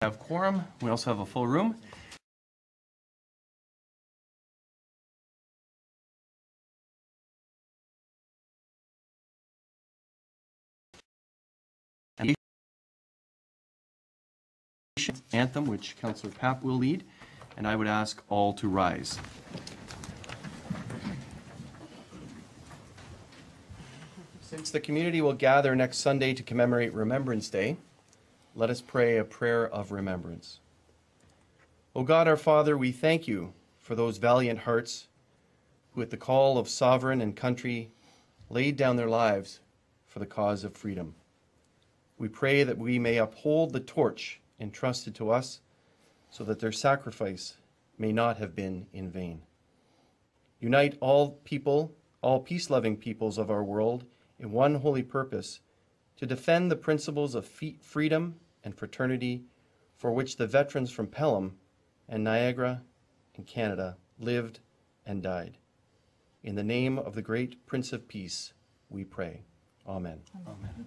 have quorum. We also have a full room. Anthem, which Councillor Papp will lead, and I would ask all to rise. Since the community will gather next Sunday to commemorate Remembrance Day, let us pray a prayer of remembrance. O God, our Father, we thank you for those valiant hearts who, at the call of sovereign and country, laid down their lives for the cause of freedom. We pray that we may uphold the torch entrusted to us so that their sacrifice may not have been in vain. Unite all people, all peace-loving peoples of our world in one holy purpose to defend the principles of freedom and fraternity for which the veterans from Pelham and Niagara and Canada lived and died. In the name of the great Prince of Peace, we pray. Amen. Amen.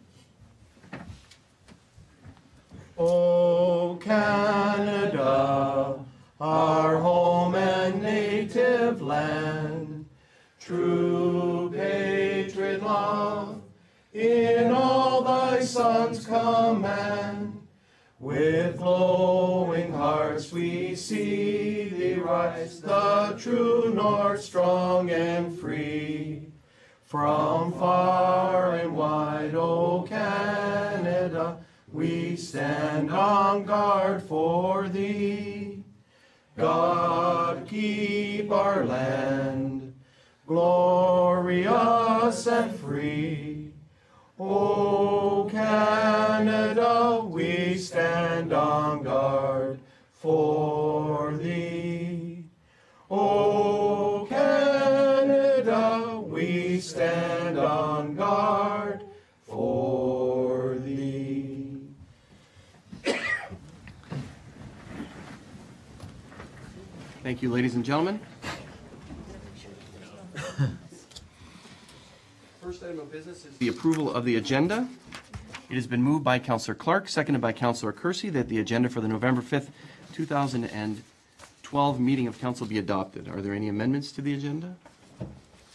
O Canada, our home and native land, true patriot love, in all thy sons command. With glowing hearts we see thee rise, the true north, strong and free. From far and wide, O Canada, we stand on guard for thee. God, keep our land glorious and free. O Canada, we stand on guard for thee. O Canada, we stand on guard for thee. Thank you, ladies and gentlemen. First item of business is the approval of the agenda. It has been moved by Councillor Clark, seconded by Councillor Kersey, that the agenda for the November 5th, 2012 meeting of council be adopted. Are there any amendments to the agenda?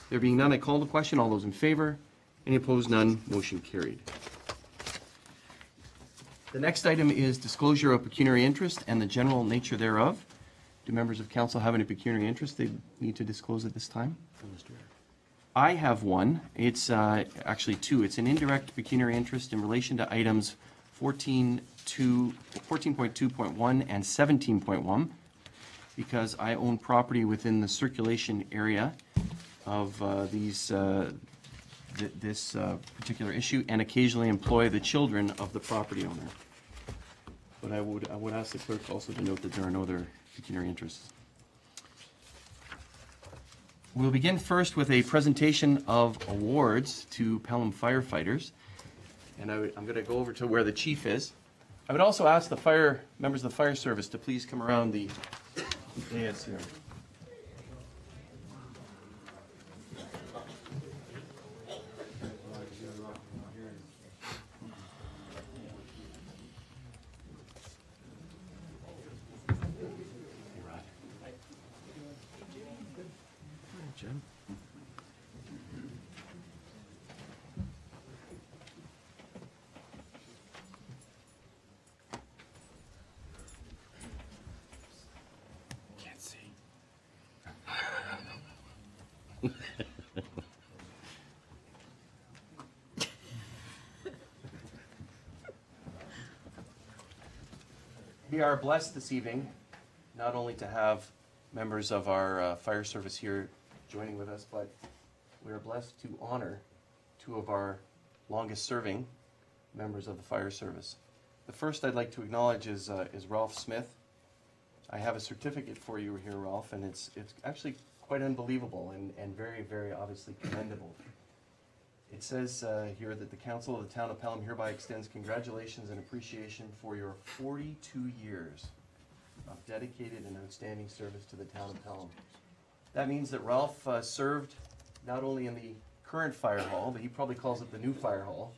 There being none, I call the question. All those in favor? Any opposed? None. Motion carried. The next item is disclosure of pecuniary interest and the general nature thereof. Do members of council have any pecuniary interest they need to disclose at this time? I have one. It's actually two. It's an indirect pecuniary interest in relation to items 14.2.1 and 17.1, because I own property within the circulation area of this particular issue, and occasionally employ the children of the property owner. But I would ask the clerk also to note that there are no other pecuniary interests. We'll begin first with a presentation of awards to Pelham firefighters. And I'm going to go over to where the chief is. I would also ask the members of the fire service to please come around the dais here. Jim. Can't see. We are blessed this evening not only to have members of our fire service here joining with us, but we are blessed to honor two of our longest serving members of the fire service. The first I'd like to acknowledge is Ralph Smith. I have a certificate for you here, Ralph, and it's actually quite unbelievable and very, very obviously commendable. It says here that the Council of the Town of Pelham hereby extends congratulations and appreciation for your 42 years of dedicated and outstanding service to the Town of Pelham. That means that Ralph served not only in the current fire hall, but he probably calls it the new fire hall.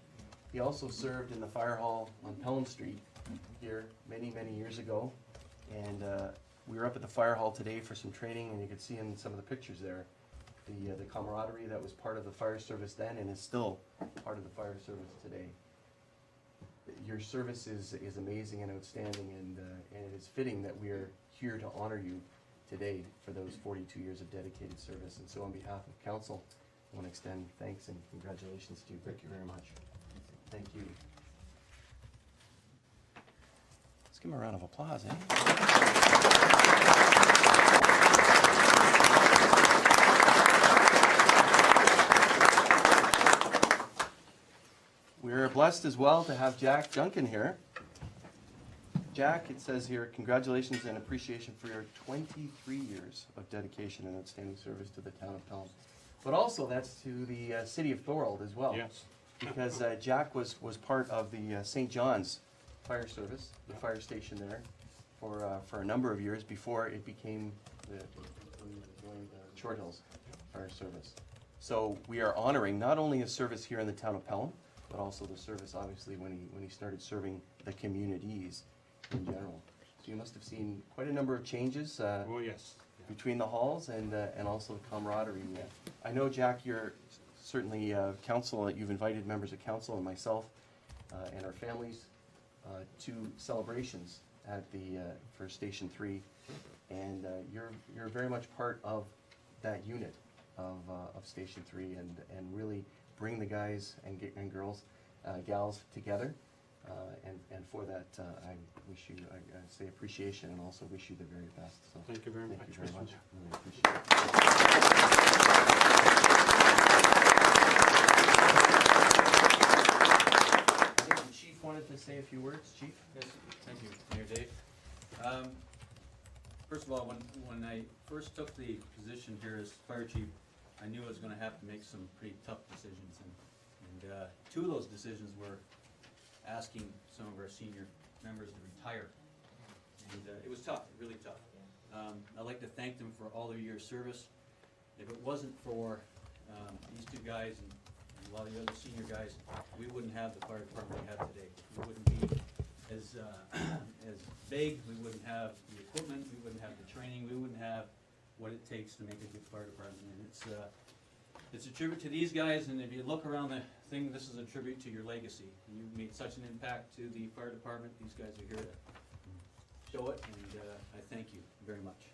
He also served in the fire hall on Pelham Street here many, many years ago. And we were up at the fire hall today for some training, and you could see in some of the pictures there the camaraderie that was part of the fire service then and is still part of the fire service today. Your service is amazing and outstanding, and it is fitting that we are here to honor you today for those 42 years of dedicated service. And so on behalf of council, I want to extend thanks and congratulations to you. Thank you very much. Thank you. Let's give him a round of applause, eh? We're blessed as well to have Jack Duncan here. Jack, it says here, congratulations and appreciation for your 23 years of dedication and outstanding service to the town of Pelham. But also that's to the city of Thorold as well. Yes. Because Jack was part of the St. John's Fire Service, the fire station there, for a number of years before it became the Short Hills Fire Service. So we are honoring not only his service here in the town of Pelham, but also the service obviously when he started serving the communities in general. So you must have seen quite a number of changes Oh, yes. between the halls and also the camaraderie. I know, Jack, you're certainly council. You've invited members of council and myself and our families to celebrations at the for Station 3, and you're very much part of that unit of Station 3, and really bring the guys and girls, gals together. And for that, I wish you, I say appreciation and also wish you the very best. So Thank you very much. Thank you very Mr. much. Chair. Really appreciate it. I think the chief wanted to say a few words. Chief? Yes, thank you, Mayor Dave. First of all, when I first took the position here as fire chief, I knew I was gonna have to make some pretty tough decisions, and two of those decisions were asking some of our senior members to retire. And it was tough, really tough. I'd like to thank them for all their years' service. If it wasn't for these two guys and a lot of the other senior guys, we wouldn't have the fire department we have today. We wouldn't be as big, we wouldn't have the equipment, we wouldn't have the training, we wouldn't have what it takes to make a good fire department. And it's a tribute to these guys, and if you look around the thing, this is a tribute to your legacy. You made such an impact to the fire department. These guys are here to show it, and I thank you very much.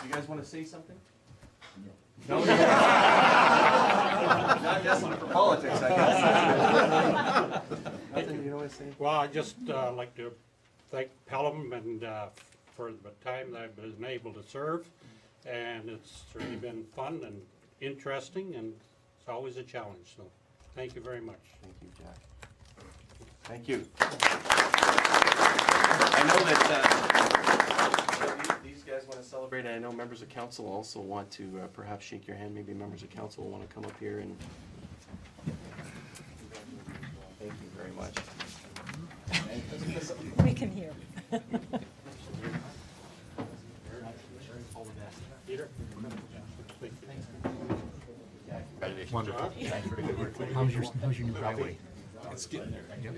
You guys want to say something? No. Not destined for politics, I guess. Nothing you want to say? Well, I'd just like to thank Pelham and for the time that I've been able to serve. And it's really been fun and interesting, and it's always a challenge. So thank you very much. Thank you, Jack. Thank you. I know that these guys want to celebrate. I know members of council also want to perhaps shake your hand. Maybe members of council will want to come up here and thank you very much. We can hear. Peter? Wonderful. How's your new driveway? It's getting there. Yep.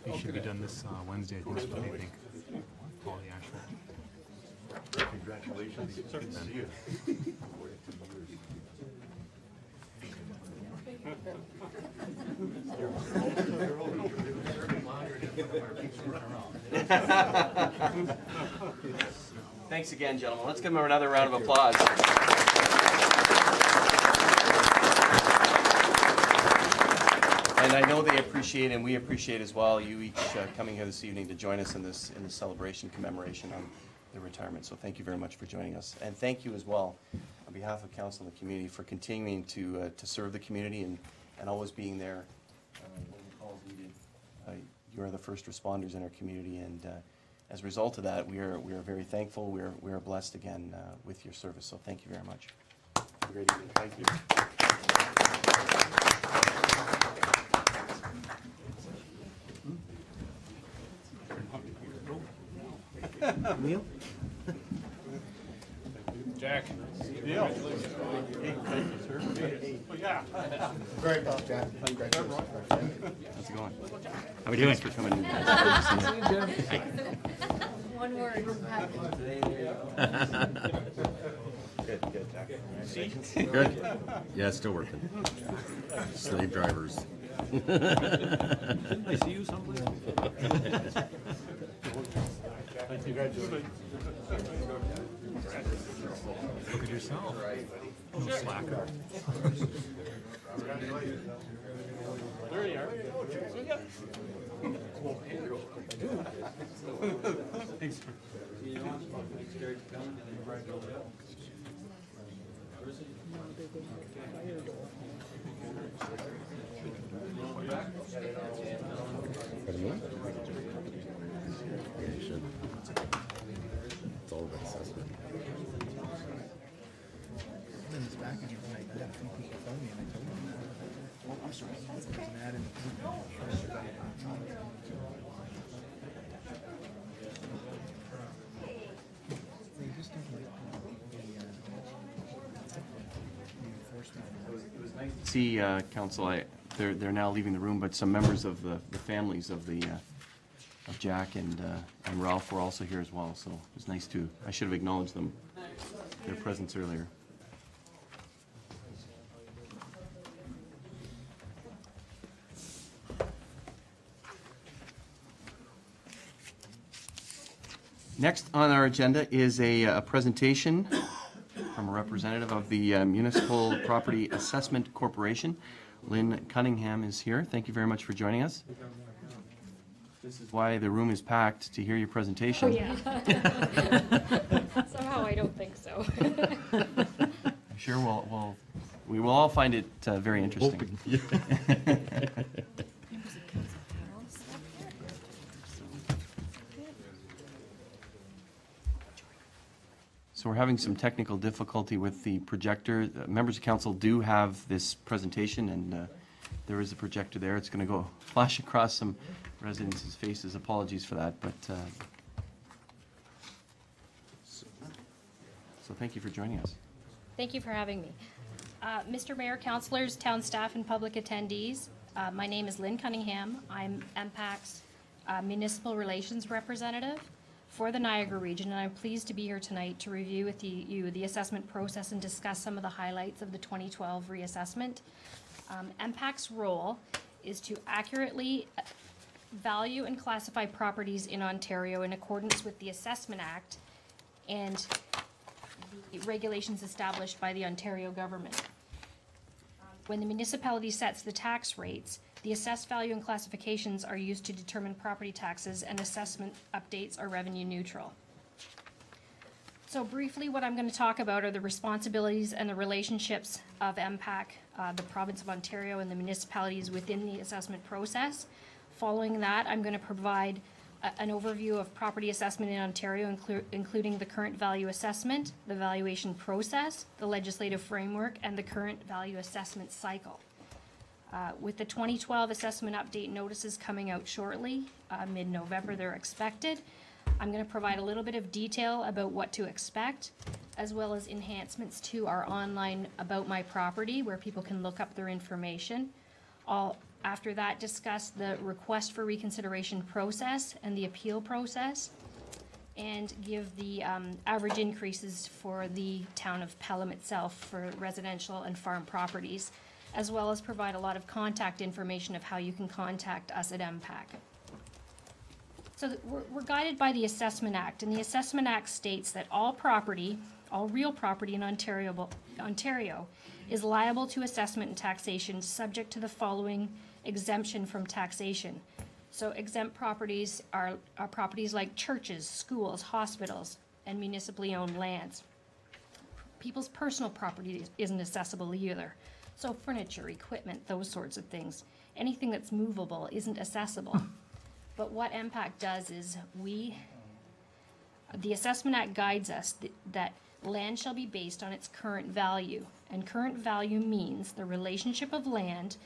It should be done this Wednesday, I think, is what they think. All the asphalt. Congratulations. Good to see you. Thanks again, gentlemen. Let's give them another round of applause. And I know they appreciate, and we appreciate as well, you each coming here this evening to join us in this celebration commemoration on the retirement. So thank you very much for joining us, and thank you as well on behalf of council and the community for continuing to serve the community and always being there when the calls needed. You are the first responders in our community, and as a result of that, we are very thankful. We are blessed again with your service. So thank you very much. Have a great evening. Thank you. Jack. Great talk, Jack. Congratulations. How's it going? How we doing? Thanks for coming in. One word. Good, Jack. Good? Yeah, still working. Slave drivers. I see you someplace. Look at yourself. No slacker. There you are. Thanks. Yeah, you should. It's all about assessment. In this package tonight, I had a few people phone me and I told them that. Oh, I'm sorry. There's an ad in the They just don't like the enforcement. See, Council, they're now leaving the room, but some members of the families of of Jack and Ralph were also here as well, so it was nice to, I should have acknowledged them, their presence earlier. Next on our agenda is a presentation from a representative of the Municipal Property Assessment Corporation. Lynn Cunningham is here. Thank you very much for joining us. This is why the room is packed, to hear your presentation. Oh, yeah. Somehow I don't think so. I'm sure we will all find it very interesting. So we're having some technical difficulty with the projector. Members of council do have this presentation, and there is a projector there. It's going to go flash across some residents' faces. Apologies for that, but so thank you for joining us. Thank you for having me. Mr. Mayor, councilors, town staff, and public attendees, my name is Lynn Cunningham. I'm MPAC's Municipal Relations Representative for the Niagara region, and I'm pleased to be here tonight to review with you the assessment process and discuss some of the highlights of the 2012 reassessment. MPAC's role is to accurately value and classify properties in Ontario in accordance with the Assessment Act and the regulations established by the Ontario government. When the municipality sets the tax rates, the assessed value and classifications are used to determine property taxes, and assessment updates are revenue neutral. So briefly, what I'm going to talk about are the responsibilities and the relationships of MPAC, the province of Ontario, and the municipalities within the assessment process. Following that, I'm going to provide an overview of property assessment in Ontario, including the current value assessment, the valuation process, the legislative framework, and the current value assessment cycle. With the 2012 assessment update notices coming out shortly, mid-November they're expected, I'm going to provide a little bit of detail about what to expect, as well as enhancements to our online About My Property, where people can look up their information. I'll, after that, discuss the request for reconsideration process and the appeal process, and give the average increases for the town of Pelham itself for residential and farm properties, as well as provide a lot of contact information of how you can contact us at MPAC. So we're guided by the Assessment Act, and the Assessment Act states that all property, all real property in Ontario is liable to assessment and taxation subject to the following exemption from taxation. So exempt properties are properties like churches, schools, hospitals, and municipally owned lands. People's personal property isn't accessible either. So furniture, equipment, those sorts of things. Anything that's movable isn't accessible. But what MPAC does is the Assessment Act guides us that land shall be based on its current value. And current value means the relationship of land,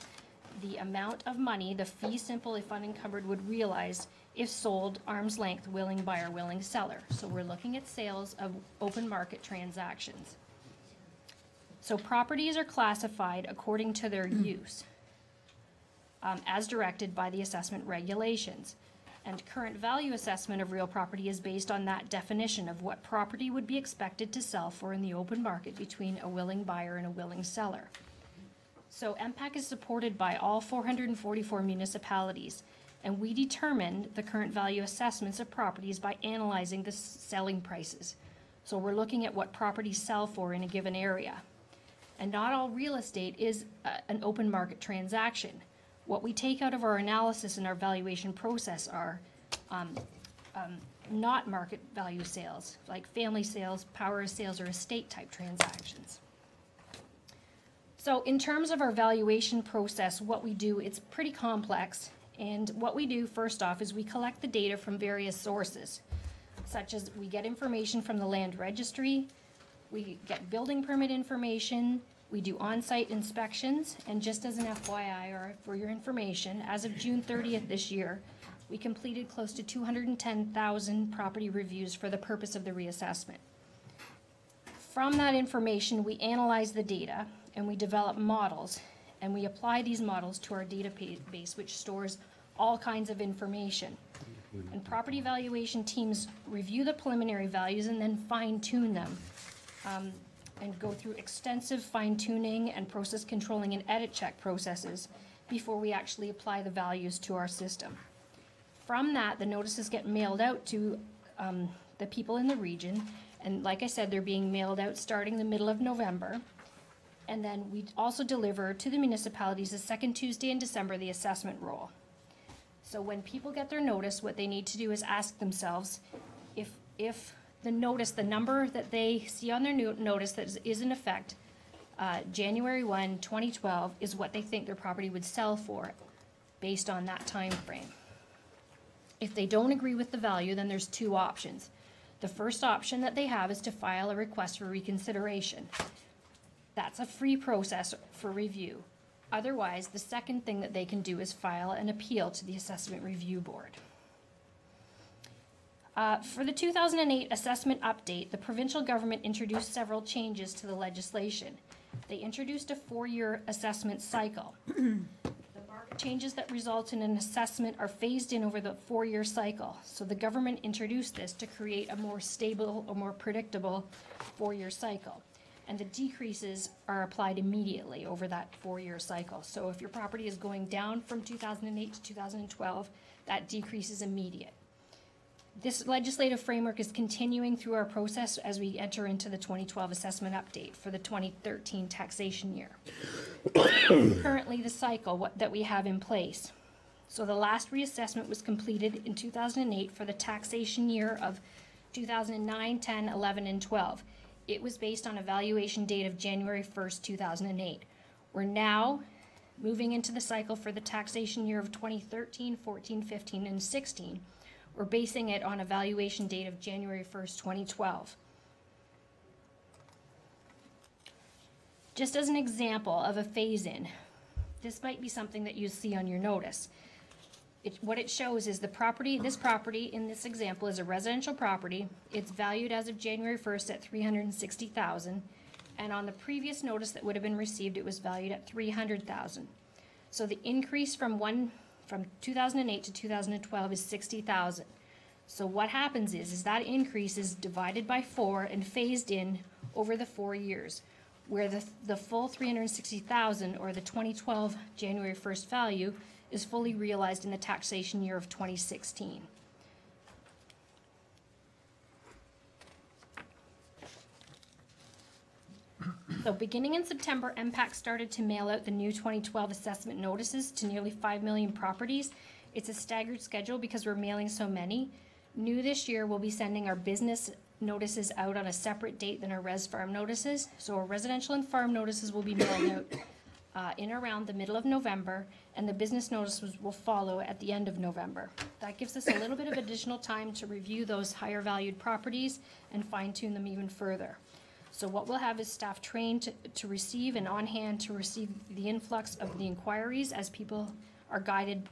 the amount of money the fee simple if unencumbered would realize if sold arm's length, willing buyer, willing seller. So we're looking at sales of open market transactions. So properties are classified according to their use, as directed by the assessment regulations. And current value assessment of real property is based on that definition of what property would be expected to sell for in the open market between a willing buyer and a willing seller. So MPAC is supported by all 444 municipalities, and we determine the current value assessments of properties by analyzing the selling prices. So we're looking at what properties sell for in a given area. And not all real estate is an open market transaction. What we take out of our analysis and our valuation process are not market value sales, like family sales, power sales, or estate type transactions. So in terms of our valuation process, what we do, it's pretty complex. And what we do first off is we collect the data from various sources, such as we get information from the land registry, we get building permit information, we do on-site inspections, and just as an FYI, or for your information, as of June 30th this year, we completed close to 210,000 property reviews for the purpose of the reassessment. From that information, we analyze the data, and we develop models, and we apply these models to our database, which stores all kinds of information. And property valuation teams review the preliminary values and then fine-tune them, and go through extensive fine-tuning and process controlling and edit check processes before we actually apply the values to our system. From that, the notices get mailed out to the people in the region, and like I said, they're being mailed out starting the middle of November. And then we also deliver to the municipalities the second Tuesday in December the assessment roll. So when people get their notice, what they need to do is ask themselves if the notice, the number that they see on their notice that is in effect January 1, 2012, is what they think their property would sell for based on that time frame. If they don't agree with the value, then there's two options. The first option that they have is to file a request for reconsideration. That's a free process for review. Otherwise, the second thing that they can do is file an appeal to the Assessment Review Board. For the 2008 assessment update, the provincial government introduced several changes to the legislation. They introduced a 4-year assessment cycle. The market changes that result in an assessment are phased in over the 4-year cycle. So the government introduced this to create a more stable or more predictable 4-year cycle. And the decreases are applied immediately over that 4-year cycle. So if your property is going down from 2008 to 2012, that decrease is immediate. This legislative framework is continuing through our process as we enter into the 2012 assessment update for the 2013 taxation year. Currently, the cycle that we have in place. So the last reassessment was completed in 2008 for the taxation year of 2009, 10, 11, and 12. It was based on a valuation date of January 1st, 2008. We're now moving into the cycle for the taxation year of 2013, 14, 15, and 16. We're basing it on a valuation date of January 1st, 2012. Just as an example of a phase-in, this might be something that you see on your notice. What it shows is this property in this example is a residential property. It's valued as of January 1st at $360,000, and on the previous notice that would have been received, it was valued at $300,000. So the increase from 2008 to 2012 is $60,000. So what happens is that increase is divided by 4 and phased in over the 4 years, where the full $360,000, or the 2012 January 1st value, is fully realized in the taxation year of 2016. So beginning in September, MPAC started to mail out the new 2012 assessment notices to nearly 5 million properties. It's a staggered schedule because we're mailing so many. New this year, we'll be sending our business notices out on a separate date than our res farm notices. So our residential and farm notices will be mailed out in around the middle of November, and the business notices will follow at the end of November. That gives us a little bit of additional time to review those higher valued properties and fine tune them even further. So what we'll have is staff trained to receive and on hand to receive the influx of the inquiries as people are guided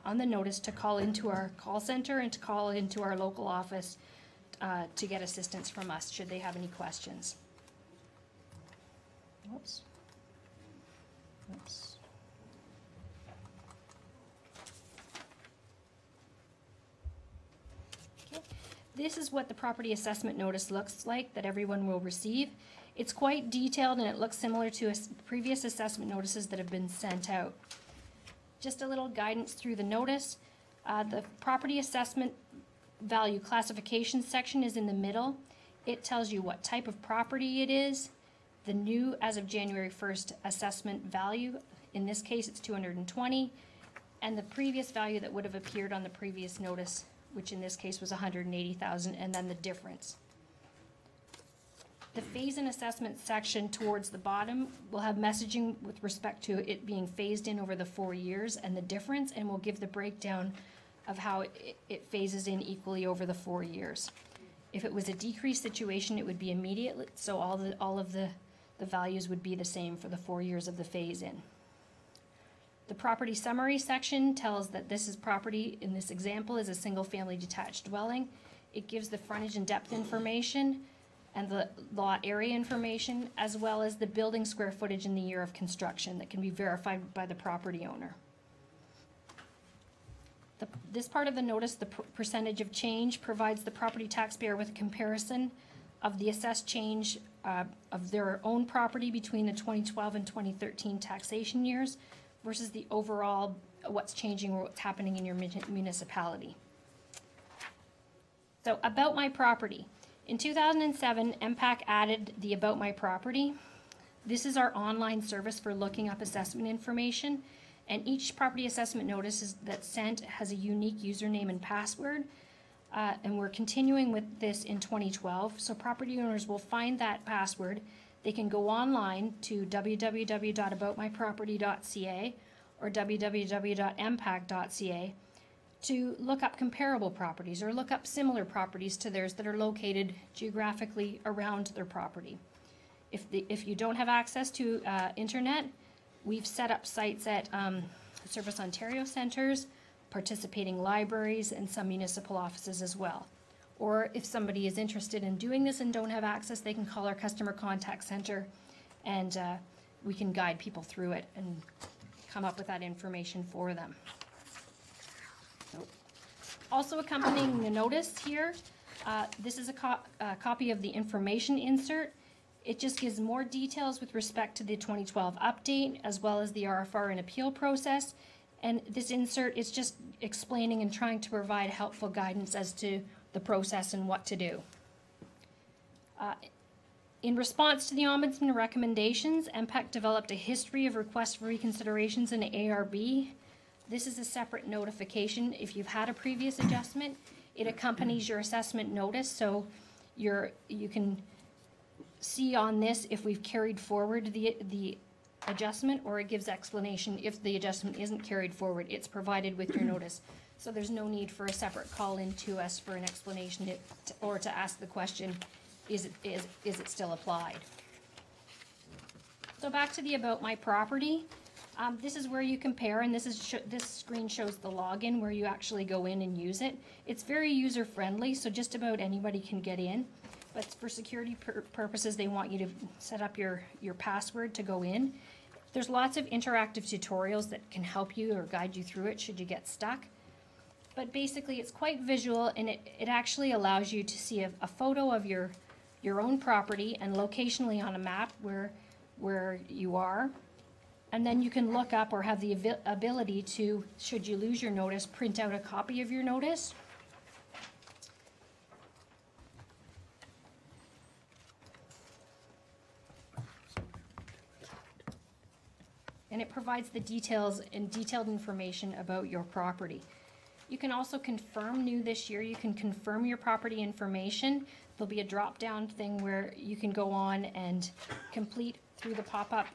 on the notice to call into our call center and to call into our local office to get assistance from us should they have any questions. Oops. Oops. Okay. This is what the property assessment notice looks like that everyone will receive. It's quite detailed and it looks similar to previous assessment notices that have been sent out. Just a little guidance through the notice. The property assessment value classification section is in the middle. It tells you what type of property it is, the new as of January 1st assessment value, in this case it's 220, and the previous value that would have appeared on the previous notice, which in this case was 180,000, and then the difference. The phase in assessment section towards the bottom will have messaging with respect to it being phased in over the 4 years and the difference, and will give the breakdown of how it phases in equally over the 4 years. If it was a decreased situation, it would be immediate, so all of the values would be the same for the 4 years of the phase in. The property summary section tells that this is property, in this example, is a single family detached dwelling. It gives the frontage and depth information and the lot area information, as well as the building square footage in the year of construction that can be verified by the property owner. This part of the notice, the percentage of change, provides the property taxpayer with a comparison of the assessed change of their own property between the 2012 and 2013 taxation years versus the overall what's changing or what's happening in your municipality. So, about my property. In 2007, MPAC added the About My Property. This is our online service for looking up assessment information, and each property assessment notice that's sent has a unique username and password, and we're continuing with this in 2012. So property owners will find that password. They can go online to www.aboutmyproperty.ca or www.mpac.ca to look up comparable properties or look up similar properties to theirs that are located geographically around their property. If you don't have access to internet, we've set up sites at Service Ontario centres, participating libraries, and some municipal offices as well. Or if somebody is interested in doing this and don't have access, they can call our customer contact center, and we can guide people through it and come up with that information for them. Also accompanying the notice here, this is a copy of the information insert. It just gives more details with respect to the 2012 update, as well as the RFR and appeal process. And this insert is just explaining and trying to provide helpful guidance as to the process and what to do. In response to the Ombudsman recommendations, MPAC developed a history of requests for reconsiderations in ARB. This is a separate notification. If you've had a previous adjustment, it accompanies your assessment notice, so you can see on this if we've carried forward the adjustment, or it gives explanation if the adjustment isn't carried forward. It's provided with your notice. So there's no need for a separate call in to us for an explanation or to ask the question, is it still applied? So back to the About My Property. This is where you compare, and this screen shows the login where you actually go in and use it. It's very user friendly, so just about anybody can get in. But for security purposes, they want you to set up your password to go in. There's lots of interactive tutorials that can help you or guide you through it should you get stuck. But basically, it's quite visual, and it actually allows you to see a photo of your own property and locationally on a map where you are. And then you can look up or have the ability to, should you lose your notice, print out a copy of your notice. And it provides the details and detailed information about your property. You can also confirm new this year. You can confirm your property information. There'll be a drop-down thing where you can go on and complete through the pop-up,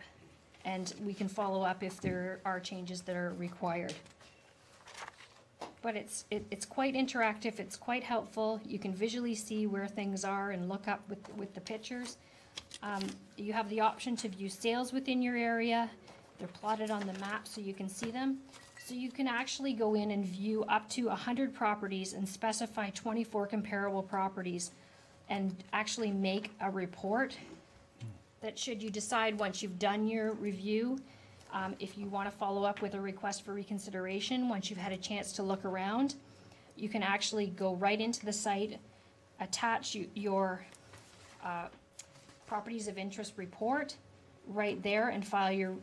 and we can follow up if there are changes that are required. But it's quite interactive, it's quite helpful. You can visually see where things are and look up with the pictures. You have the option to view sales within your area. They're plotted on the map so you can see them. So you can actually go in and view up to 100 properties and specify 24 comparable properties and actually make a report that should you decide once you've done your review, if you want to follow up with a request for reconsideration, once you've had a chance to look around, you can actually go right into the site, attach your properties of interest report right there, and file your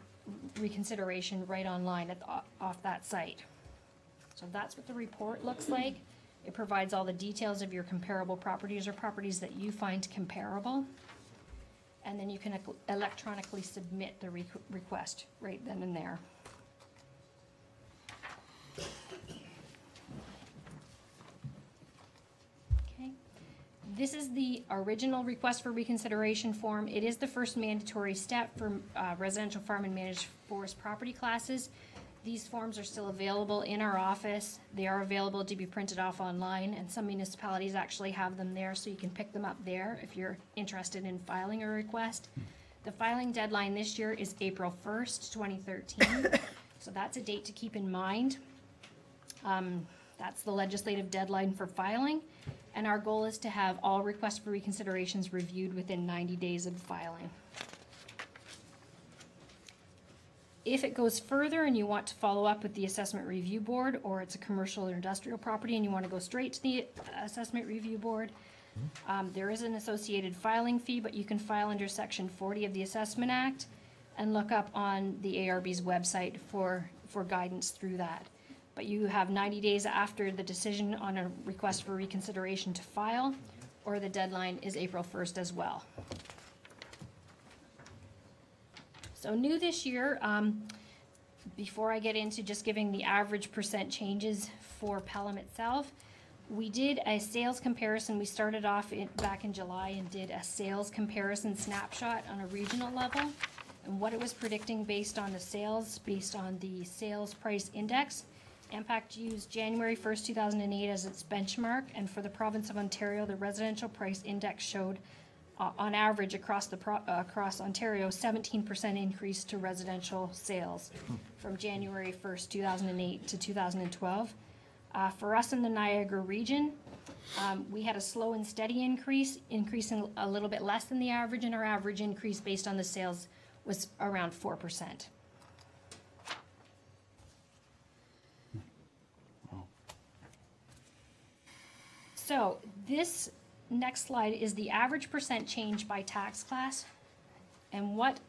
reconsideration right online off that site. So that's what the report looks like. It provides all the details of your comparable properties or properties that you find comparable. And then you can electronically submit the request right then and there. Okay. This is the original request for reconsideration form. It is the first mandatory step for residential farm and managed forest property classes. These forms are still available in our office. They are available to be printed off online, and some municipalities actually have them there, so you can pick them up there if you're interested in filing a request. The filing deadline this year is April 1st, 2013, so that's a date to keep in mind. That's the legislative deadline for filing, and our goal is to have all requests for reconsiderations reviewed within 90 days of filing. If it goes further and you want to follow up with the Assessment Review Board, or it's a commercial or industrial property and you want to go straight to the Assessment Review Board, there is an associated filing fee, but you can file under Section 40 of the Assessment Act and look up on the ARB's website for guidance through that. But you have 90 days after the decision on a request for reconsideration to file, or the deadline is April 1st as well. So new this year, before I get into just giving the average percent changes for Pelham itself, we did a sales comparison. We started off back in July and did a sales comparison snapshot on a regional level, and what it was predicting based on the sales, based on the sales price index. Impact used January 1st, 2008 as its benchmark, and for the province of Ontario, the residential price index showed on average across Ontario, 17% increase to residential sales from January 1st, 2008 to 2012. For us in the Niagara region, we had a slow and steady increase, increasing a little bit less than the average, and our average increase based on the sales was around 4%. So this next slide is the average percent change by tax class, and what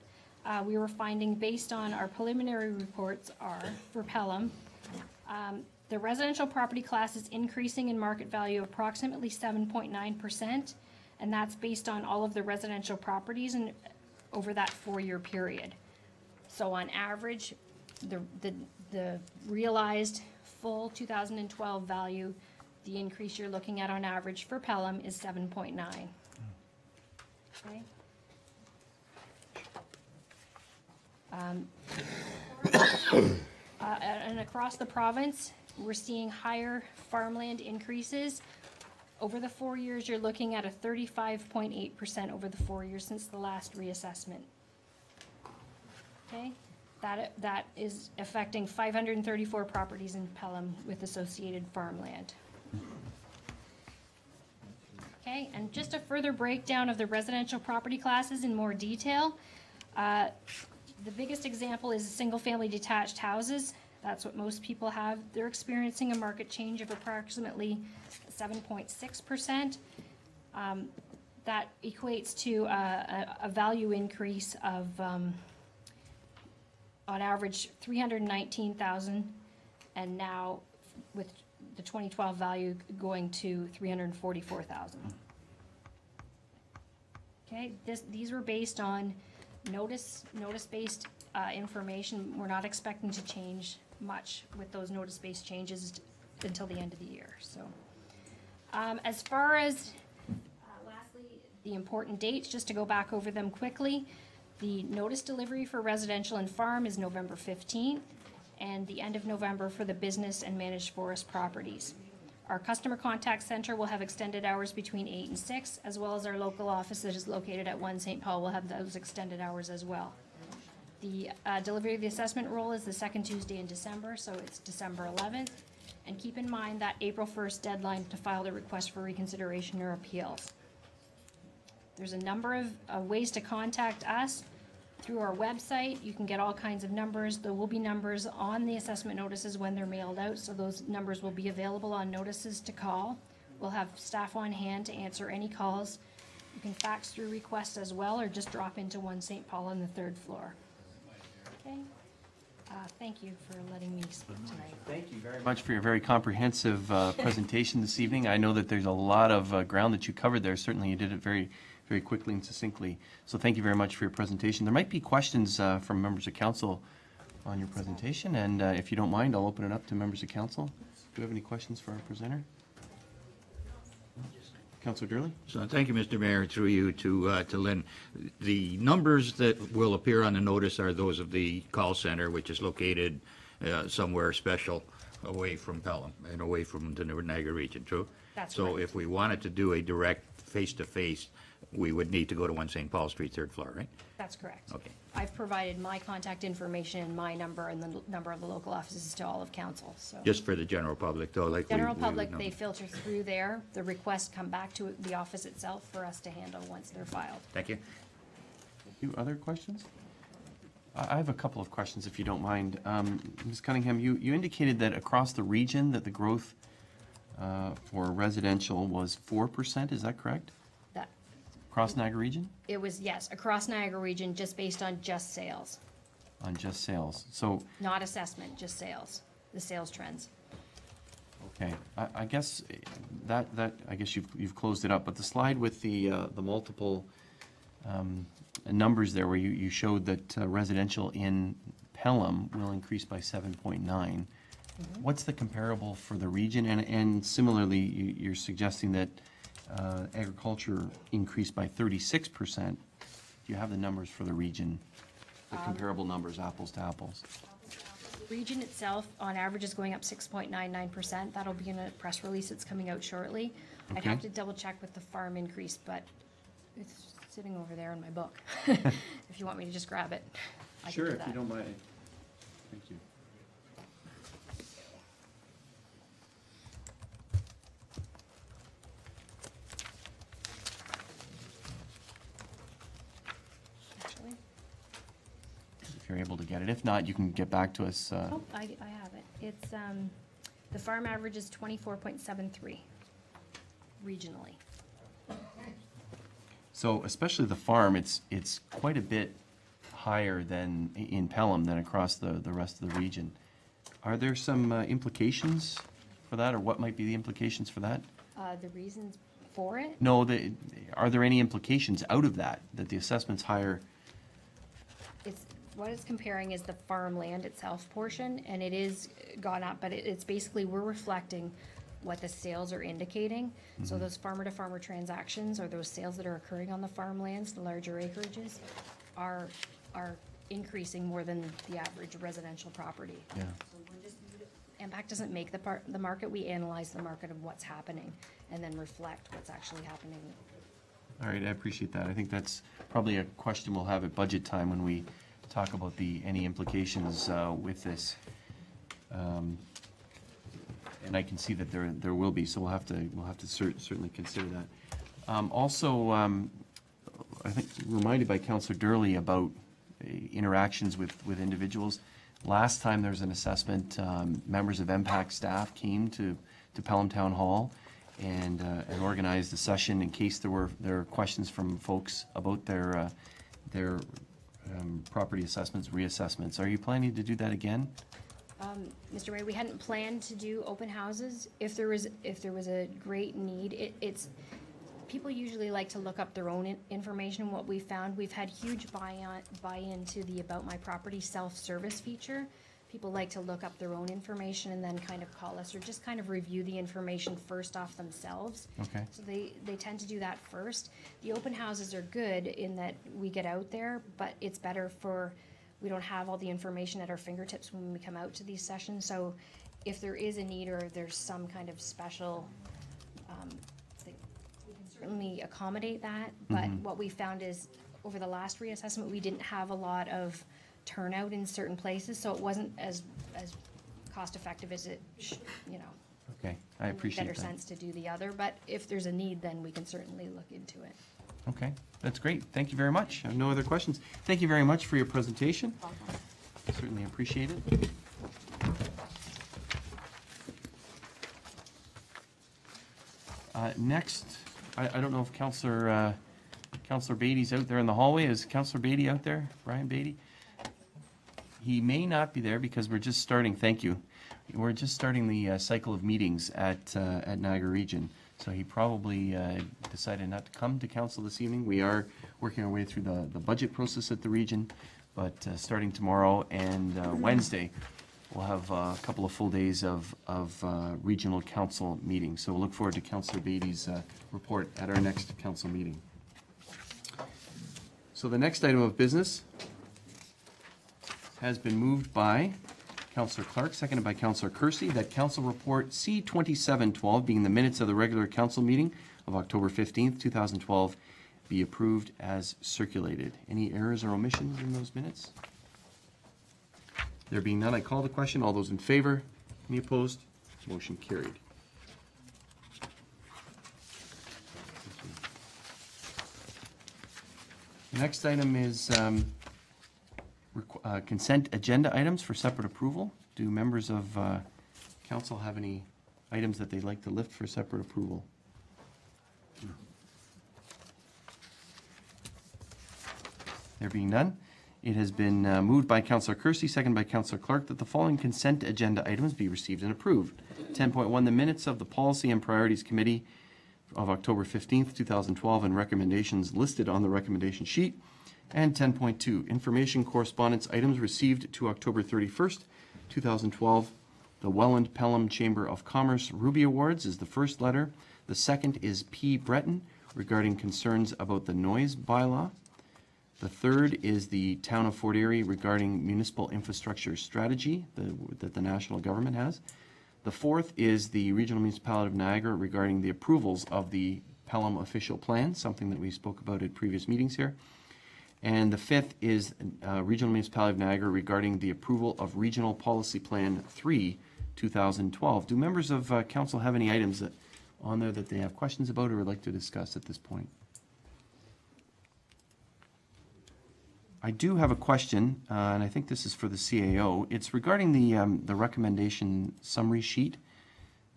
we were finding based on our preliminary reports are for Pelham. The residential property class is increasing in market value approximately 7.9%, and that's based on all of the residential properties and over that 4-year period. So on average, the realized full 2012 value, the increase you're looking at on average for Pelham is 7.9. Okay. And across the province, we're seeing higher farmland increases. Over the 4 years, you're looking at a 35.8% over the 4 years since the last reassessment. Okay, that is affecting 534 properties in Pelham with associated farmland. Okay, and just a further breakdown of the residential property classes in more detail. The biggest example is single-family detached houses. That's what most people have. They're experiencing a market change of approximately 7.6%. That equates to a value increase of, on average, $319,000, and now with the 2012 value going to $344,000. Okay, these were based on notice-based information. We're not expecting to change much with those notice-based changes until the end of the year. So, as far as lastly, the important dates, just to go back over them quickly, the notice delivery for residential and farm is November 15th, and the end of November for the business and managed forest properties. Our customer contact center will have extended hours between 8 and 6, as well as our local office that is located at 1 St. Paul will have those extended hours as well. The delivery of the assessment roll is the second Tuesday in December, so it's December 11th. And keep in mind that April 1st deadline to file the request for reconsideration or appeals. There's a number of ways to contact us through our website. You can get all kinds of numbers. There will be numbers on the assessment notices when they're mailed out, so those numbers will be available on notices to call. We'll have staff on hand to answer any calls. You can fax through requests as well, or just drop into 1 St. Paul on the 3rd floor. Okay? Thank you for letting me speak tonight. Thank you very much for your very comprehensive presentation this evening. I know that there's a lot of ground that you covered there. Certainly you did it very, very quickly and succinctly. So thank you very much for your presentation. There might be questions from members of council on your presentation, and if you don't mind, I'll open it up to members of council. Do you have any questions for our presenter? Councillor Durley? So thank you, Mr. Mayor, through you to Lynn. The numbers that will appear on the notice are those of the call center, which is located somewhere special away from Pelham and away from the Niagara region, true? That's So right. if we wanted to do a direct face-to-face, we would need to go to 1 St. Paul Street, 3rd floor, right? That's correct. Okay. I've provided my contact information, my number, and the number of the local offices to all of council, so. Just for the general public, though, like General we public, would know. they filter through there. The requests come back to the office itself for us to handle once they're filed. Thank you. You other questions? I have a couple of questions, if you don't mind. Ms. Cunningham, you indicated that across the region that the growth for residential was 4%. Is that correct? That, Across Niagara region? it was, yes, across Niagara region, just based on just sales, On just sales. So, not assessment, just sales, the sales trends. okay, I guess that I guess you've closed it up. But the slide with the multiple numbers there, where you showed that residential in Pelham will increase by 7.9. What's the comparable for the region? And similarly, you're suggesting that agriculture increased by 36%. Do you have the numbers for the region? The comparable numbers, apples to apples? The region itself, on average, is going up 6.99%. That'll be in a press release that's coming out shortly. I'd Okay. have to double check with the farm increase, but it's sitting over there in my book. If you want me to just grab it, I can do that. don't mind. Thank you. Actually, If you're able to get it. If not, you can get back to us. oh, I have it. It's, the farm average is 24.73 regionally. So especially the farm, it's quite a bit higher than in Pelham than across the rest of the region. Are there some implications for that, or what might be the implications for that? The reasons for it, No, are there any implications out of that the assessment's higher? what it's comparing is the farmland itself portion, and it is gone up, but it's basically, we're reflecting what the sales are indicating. So those farmer-to-farmer transactions, or those sales that are occurring on the farmlands, the larger acreages, are increasing more than the average residential property. Yeah. So we're just, MPAC doesn't make the market, we analyze the market of what's happening, and then reflect what's actually happening. All right, I appreciate that. I think that's probably a question we'll have at budget time when we talk about any implications with this. And I can see that there will be, so we'll have to certainly consider that. Also, I think reminded by Councillor Durley about interactions with individuals. Last time there was an assessment, members of MPAC staff came to Pelham Town Hall and organized a session in case there were questions from folks about their property assessments, reassessments. Are you planning to do that again? Mr. Ray, we hadn't planned to do open houses. If there was a great need, it's people usually like to look up their own information. What we found, we've had huge buy-in to the About My Property self-service feature. People like to look up their own information and then kind of call us, or just kind of review the information first off themselves. Okay. So they tend to do that first. The open houses are good in that we get out there, but it's better we don't have all the information at our fingertips when we come out to these sessions. So if there is a need, or there's some kind of special thing, we can certainly accommodate that. But what we found is, over the last reassessment, we didn't have a lot of turnout in certain places, so it wasn't as cost effective as it Okay, I appreciate better that. sense to do the other. But if there's a need, then we can certainly look into it. Okay, that's great. Thank you very much. I have no other questions. Thank you very much for your presentation. Certainly appreciate it. Next, I don't know if Councillor Beatty's out there in the hallway. Is Councillor Beatty out there? Brian Beatty? He may not be there because we're just starting. Thank you. We're just starting the cycle of meetings at Niagara Region. So he probably decided not to come to council this evening. We are working our way through the budget process at the region, but starting tomorrow and Wednesday, we'll have a couple of full days of regional council meetings. So we'll look forward to Councillor Beatty's report at our next council meeting. So the next item of business has been moved by Councillor Clark, seconded by Councillor Kersey, that Council Report C-2712, being the minutes of the regular council meeting of October 15th, 2012, be approved as circulated. Any errors or omissions in those minutes? There being none, I call the question. All those in favor? Any opposed? Motion carried. The next item is consent agenda items for separate approval. Do members of council have any items that they'd like to lift for separate approval? There being none, it has been moved by Councillor Kersey, seconded by Councillor Clark, that the following consent agenda items be received and approved. 10.1, the minutes of the Policy and Priorities Committee of October 15th, 2012, and recommendations listed on the recommendation sheet. And 10.2, information correspondence items received to October 31st, 2012. The Welland Pelham Chamber of Commerce Ruby Awards is the first letter. The second is P. Breton regarding concerns about the noise bylaw. The third is the Town of Fort Erie regarding municipal infrastructure strategy that the national government has. The fourth is the Regional Municipality of Niagara regarding the approvals of the Pelham official plan, something that we spoke about at previous meetings here. And the fifth is Regional Municipality of Niagara regarding the approval of Regional Policy Plan 3, 2012. Do members of council have any items on there that they have questions about or would like to discuss at this point? I do have a question, and I think this is for the CAO. It's regarding the recommendation summary sheet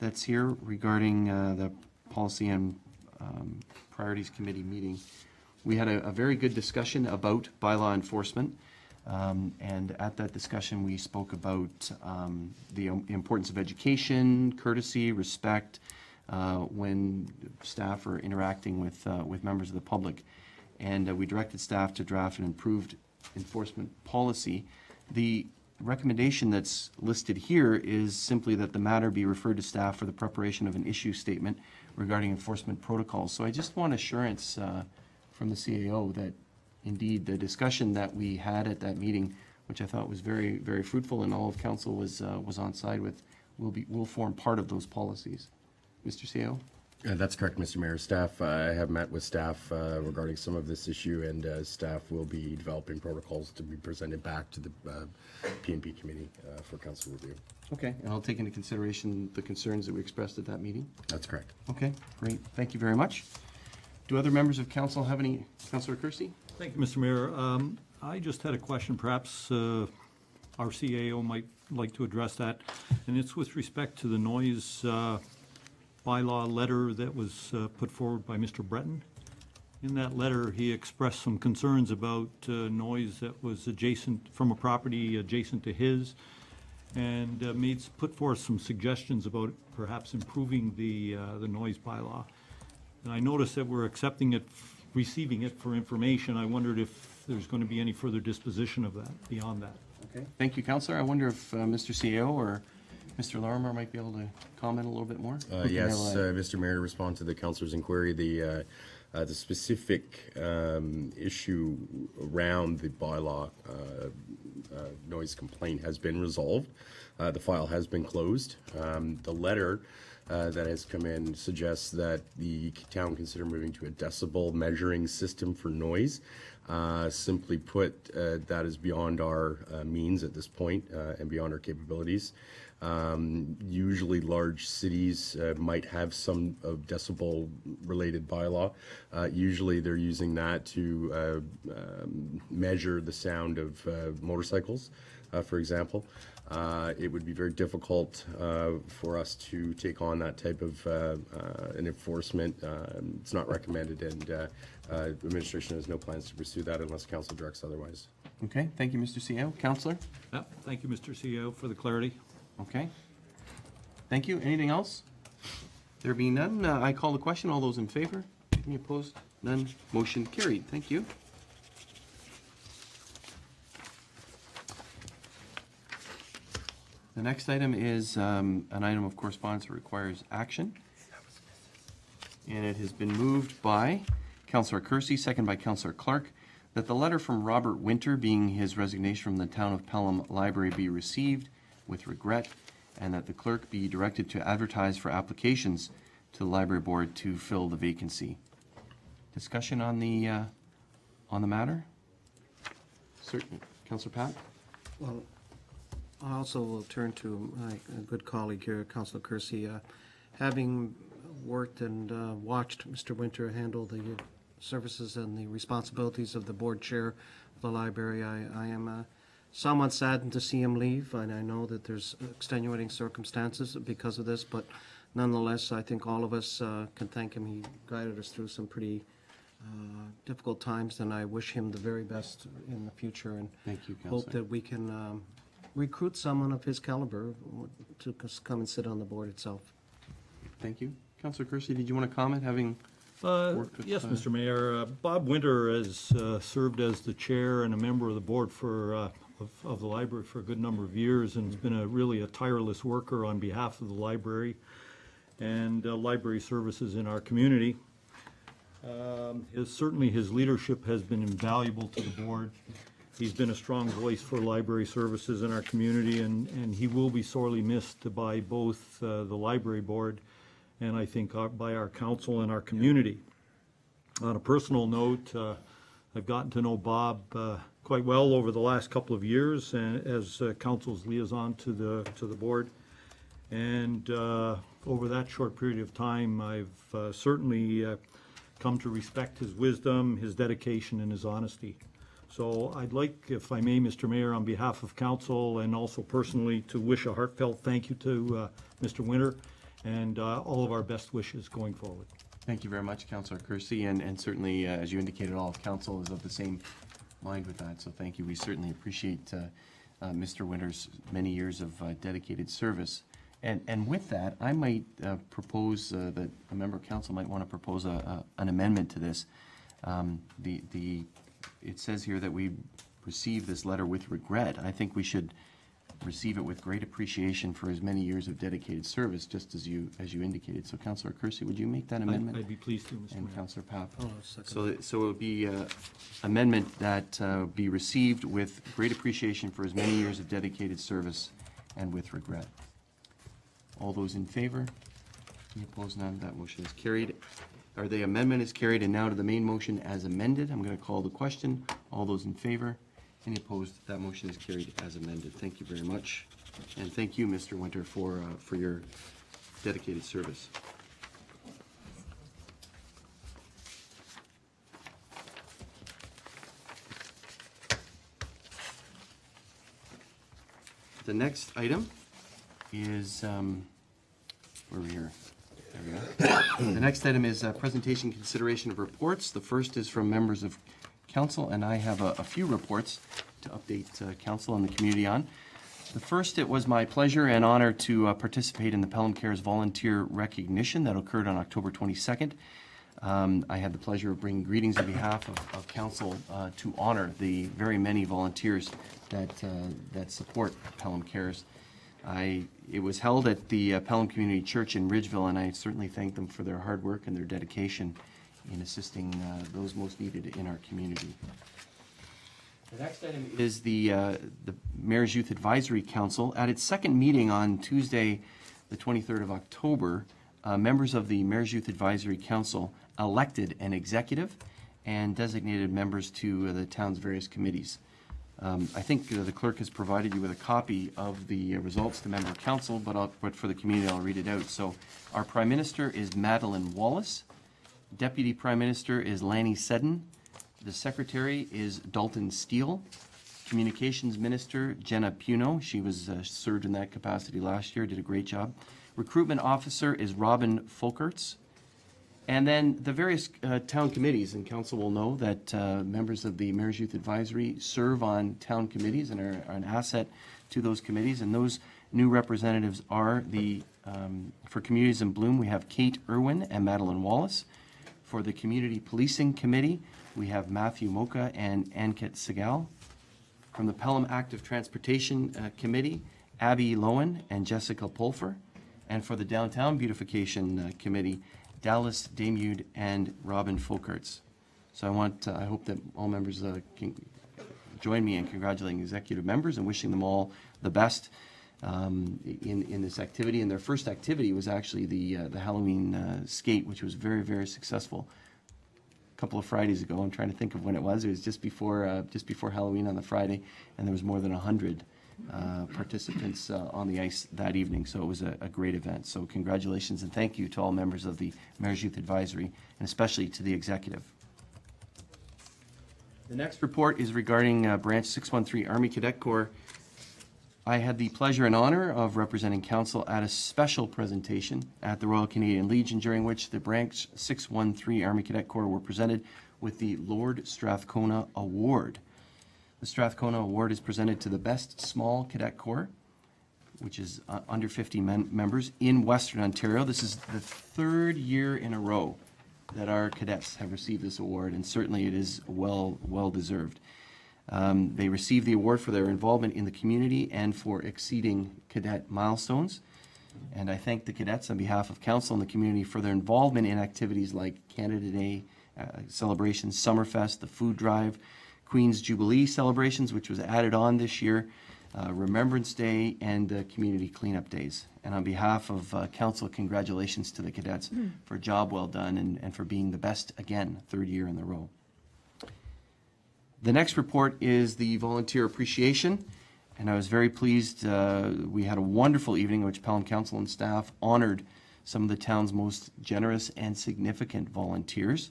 that's here regarding the Policy and Priorities Committee meeting. We had a very good discussion about bylaw enforcement, and at that discussion we spoke about the importance of education, courtesy, respect when staff are interacting with members of the public. And we directed staff to draft an improved enforcement policy. The recommendation that's listed here is simply that the matter be referred to staff for the preparation of an issue statement regarding enforcement protocols. So I just want assurance from the CAO that indeed the discussion that we had at that meeting, which I thought was very, very fruitful and all of council was on side with, will form part of those policies. Mr. CAO? That's correct, Mr. Mayor. Staff, I have met with staff regarding some of this issue, and staff will be developing protocols to be presented back to the P&P committee for council review. Okay, and I'll take into consideration the concerns that we expressed at that meeting. That's correct. Okay, great. Thank you very much. Do other members of council have any? Councillor Kersey? Thank you, Mr. Mayor. I just had a question. Perhaps our CAO might like to address that, and it's with respect to the noise bylaw letter that was put forward by Mr. Breton. In that letter, he expressed some concerns about noise that was adjacent from a property adjacent to his, and put forth some suggestions about perhaps improving the noise bylaw. And I noticed that we're accepting it, receiving it for information. I wondered if there's going to be any further disposition of that beyond that. Okay, thank you, Councillor. I wonder if Mr. CEO or Mr. Larimer might be able to comment a little bit more. Yes, Mr. Mayor, to respond to the councillor's inquiry, the specific issue around the bylaw noise complaint has been resolved. The file has been closed. The letter that has come in suggests that the town consider moving to a decibel measuring system for noise. Simply put, that is beyond our means at this point and beyond our capabilities. Usually large cities might have some decibel related bylaw. Usually they're using that to measure the sound of motorcycles, for example. It would be very difficult for us to take on that type of an enforcement. It's not recommended, and administration has no plans to pursue that unless council directs otherwise. Okay, thank you, Mr. CEO. Councillor? Yep, thank you, Mr. CEO, for the clarity. Okay. Thank you. Anything else? There being none, I call the question. All those in favor? Any opposed? None. Motion carried. Thank you. The next item is an item of correspondence that requires action. And it has been moved by Councillor Kersey, second by Councillor Clark, that the letter from Robert Winter, being his resignation from the Town of Pelham Library, be received with regret, and that the clerk be directed to advertise for applications to the library board to fill the vacancy. Discussion on the matter? Certainly. Councillor Pat? Well, I also will turn to my good colleague here, Councillor Kersey. Having worked and watched Mr. Winter handle the services and the responsibilities of the board chair of the library, I am somewhat saddened to see him leave, and I know that there's extenuating circumstances because of this, but nonetheless, I think all of us can thank him. He guided us through some pretty difficult times, and I wish him the very best in the future, and Thank you, hope Councillor. that we can recruit someone of his caliber to come and sit on the board itself. Thank you. Councillor Kersey, did you want to comment, having worked with... Yes, Mr. Mayor. Bob Winter has served as the chair and a member of the board for of the library for a good number of years, and has been really a tireless worker on behalf of the library and library services in our community. Certainly his leadership has been invaluable to the board. He's been a strong voice for library services in our community, and he will be sorely missed by both the library board and I think by our council and our community. On a personal note, I've gotten to know Bob quite well over the last couple of years as council's liaison to the board. And over that short period of time, I've certainly come to respect his wisdom, his dedication, and his honesty. So I'd like, if I may, Mr. Mayor, on behalf of council and also personally, to wish a heartfelt thank you to Mr. Winter and all of our best wishes going forward. Thank you very much, Councillor Kersey, and certainly, as you indicated, all of council is of the same mind with that, so thank you. We certainly appreciate Mr. Winter's many years of dedicated service. And with that, I might propose that a member of council might want to propose an amendment to this. It says here that we receive this letter with regret. I think we should receive it with great appreciation for his many years of dedicated service, just as you indicated. So, Councillor Kersey, would you make that amendment? I'd be pleased to, Mr. Mayor. And Councillor Papp. Oh, second. So it would be amendment that be received with great appreciation for his many years of dedicated service and with regret. All those in favor? Any opposed? None. That motion is carried. Or the amendment is carried, and now to the main motion as amended. I'm going to call the question. All those in favor? Any opposed? That motion is carried as amended. Thank you very much. And thank you, Mr. Winter, for your dedicated service. The next item is, where are we here? There we go. The next item is presentation consideration of reports. The first is from members of council, and I have a few reports to update council and the community on. The first, it was my pleasure and honor to participate in the Pelham Cares volunteer recognition that occurred on October 22nd. I had the pleasure of bringing greetings on behalf of council to honor the very many volunteers that support Pelham Cares. It was held at the Pelham Community Church in Ridgeville, and I certainly thank them for their hard work and their dedication in assisting those most needed in our community. The next item is the Mayor's Youth Advisory Council. At its second meeting on Tuesday, the 23rd of October, members of the Mayor's Youth Advisory Council elected an executive and designated members to the town's various committees. I think the clerk has provided you with a copy of the results to member council, but for the community, I'll read it out. So our Prime Minister is Madeleine Wallace. Deputy Prime Minister is Lanny Seddon. The Secretary is Dalton Steele. Communications Minister, Jenna Puno. She was served in that capacity last year, did a great job. Recruitment Officer is Robin Folkerts. And then the various town committees, and council will know that members of the Mayor's Youth Advisory serve on town committees and are an asset to those committees. And those new representatives are for Communities in Bloom, we have Kate Irwin and Madeleine Wallace. For the Community Policing Committee, we have Matthew Moka and Ankit Segal. From the Pelham Active Transportation Committee, Abby Lowen and Jessica Pulfer. And for the Downtown Beautification Committee, Dallas Damude and Robin Folkerts. So I hope that all members can join me in congratulating executive members and wishing them all the best in this activity. And their first activity was actually the Halloween skate, which was very, very successful. A couple of Fridays ago, I'm trying to think of when it was. It was just before Halloween on the Friday, and there was more than 100 participants on the ice that evening. So it was a great event. So congratulations and thank you to all members of the Mayor's Youth Advisory, and especially to the executive. The next report is regarding Branch 613 Army Cadet Corps. I had the pleasure and honor of representing council at a special presentation at the Royal Canadian Legion, during which the Branch 613 Army Cadet Corps were presented with the Lord Strathcona Award. The Strathcona Award is presented to the best small cadet corps, which is under 50 members in Western Ontario. This is the third year in a row that our cadets have received this award, and certainly it is well deserved. They received the award for their involvement in the community and for exceeding cadet milestones. And I thank the cadets on behalf of council and the community for their involvement in activities like Canada Day celebrations, Summerfest, the food drive, Queen's Jubilee celebrations, which was added on this year, Remembrance Day, and community cleanup days. And on behalf of council, congratulations to the cadets for a job well done and for being the best again, third year in a row. The next report is the volunteer appreciation, and I was very pleased. We had a wonderful evening in which Pelham Council and staff honored some of the town's most generous and significant volunteers.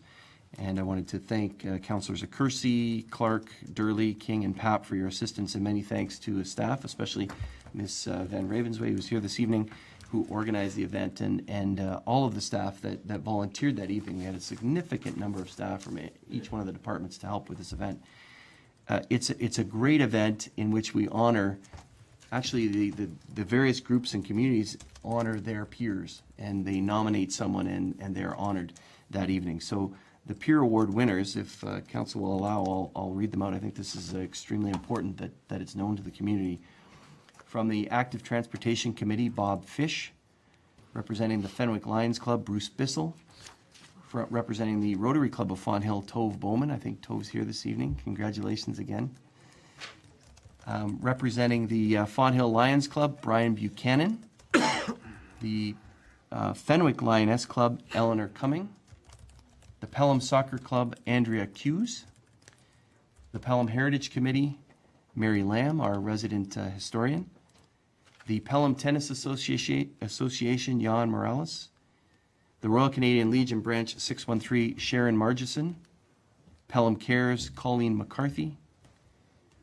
And I wanted to thank Councillors Accursi, Clark, Durley, King, and Papp for your assistance, and many thanks to the staff, especially Ms. Van Ravensway, who's here this evening, who organized the event, and all of the staff that volunteered that evening. We had a significant number of staff from each one of the departments to help with this event. It's a great event in which we honor, actually the various groups and communities honor their peers, and they nominate someone and they're honored that evening. So the peer award winners, if council will allow, I'll read them out. I think this is extremely important that it's known to the community. From the Active Transportation Committee, Bob Fish. Representing the Fenwick Lions Club, Bruce Bissell. Representing the Rotary Club of Fawn Hill, Tove Bowman. I think Tove's here this evening. Congratulations again. Representing the Fawn Hill Lions Club, Brian Buchanan. The Fenwick Lioness Club, Eleanor Cumming. The Pelham Soccer Club, Andrea Hughes. The Pelham Heritage Committee, Mary Lamb, our resident historian. The Pelham Tennis Association, Jan Morales. The Royal Canadian Legion Branch 613, Sharon Margison. Pelham Cares, Colleen McCarthy.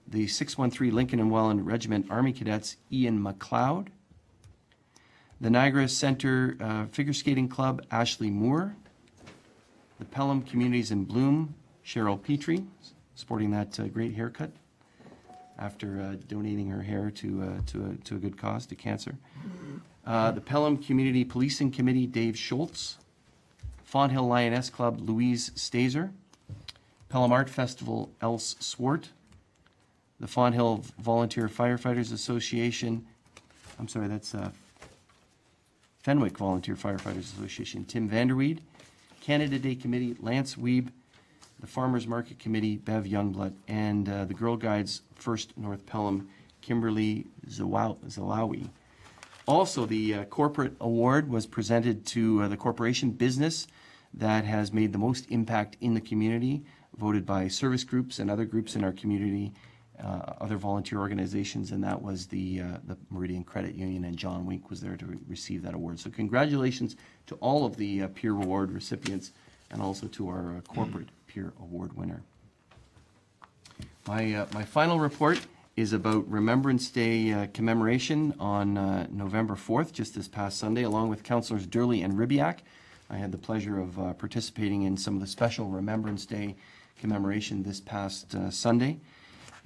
The 613 Lincoln and Welland Regiment Army Cadets, Ian McLeod. The Niagara Centre Figure Skating Club, Ashley Moore. The Pelham Communities in Bloom, Cheryl Petrie, sporting that great haircut after donating her hair to a good cause, to cancer. The Pelham Community Policing Committee, Dave Schultz. Fawn Hill Lioness Club, Louise Stazer. Pelham Art Festival, Else Swart. The Fawn Hill Volunteer Firefighters Association, I'm sorry, that's Fenwick Volunteer Firefighters Association, Tim Vanderweed. Canada Day Committee, Lance Weeb. The Farmers Market Committee, Bev Youngblood. And the Girl Guides First North Pelham, Kimberly Zalawi. Also, the corporate award was presented to the corporation business that has made the most impact in the community, voted by service groups and other groups in our community, other volunteer organizations, and that was the Meridian Credit Union, and John Wink was there to receive that award. So congratulations to all of the peer award recipients and also to our corporate peer award winner. My final report is about Remembrance Day commemoration on November 4th, just this past Sunday, along with Councillors Durley and Ribiak. I had the pleasure of participating in some of the special Remembrance Day commemoration this past Sunday.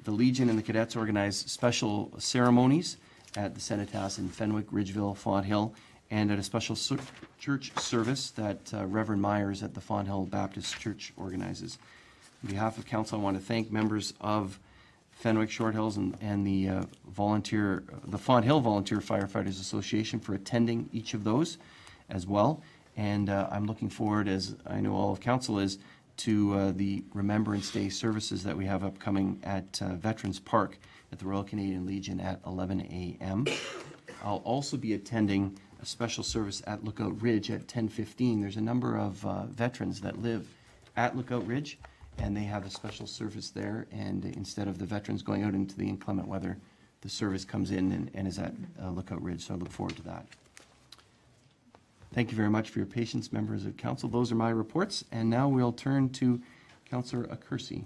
The Legion and the Cadets organized special ceremonies at the Cenitas in Fenwick, Ridgeville, Fonthill, and at a special church service that Reverend Myers at the Fonthill Baptist Church organizes. On behalf of council, I want to thank members of Fenwick, Short Hills, and the Fonthill Volunteer Firefighters Association for attending each of those as well. And I'm looking forward, as I know all of council is, to the Remembrance Day services that we have upcoming at Veterans Park at the Royal Canadian Legion at 11 a.m. I'll also be attending a special service at Lookout Ridge at 10:15. There's a number of veterans that live at Lookout Ridge, and they have a special service there, and instead of the veterans going out into the inclement weather, the service comes in and is at Lookout Ridge, so I look forward to that. Thank you very much for your patience, members of council. Those are my reports, and now we'll turn to Councillor Accursi.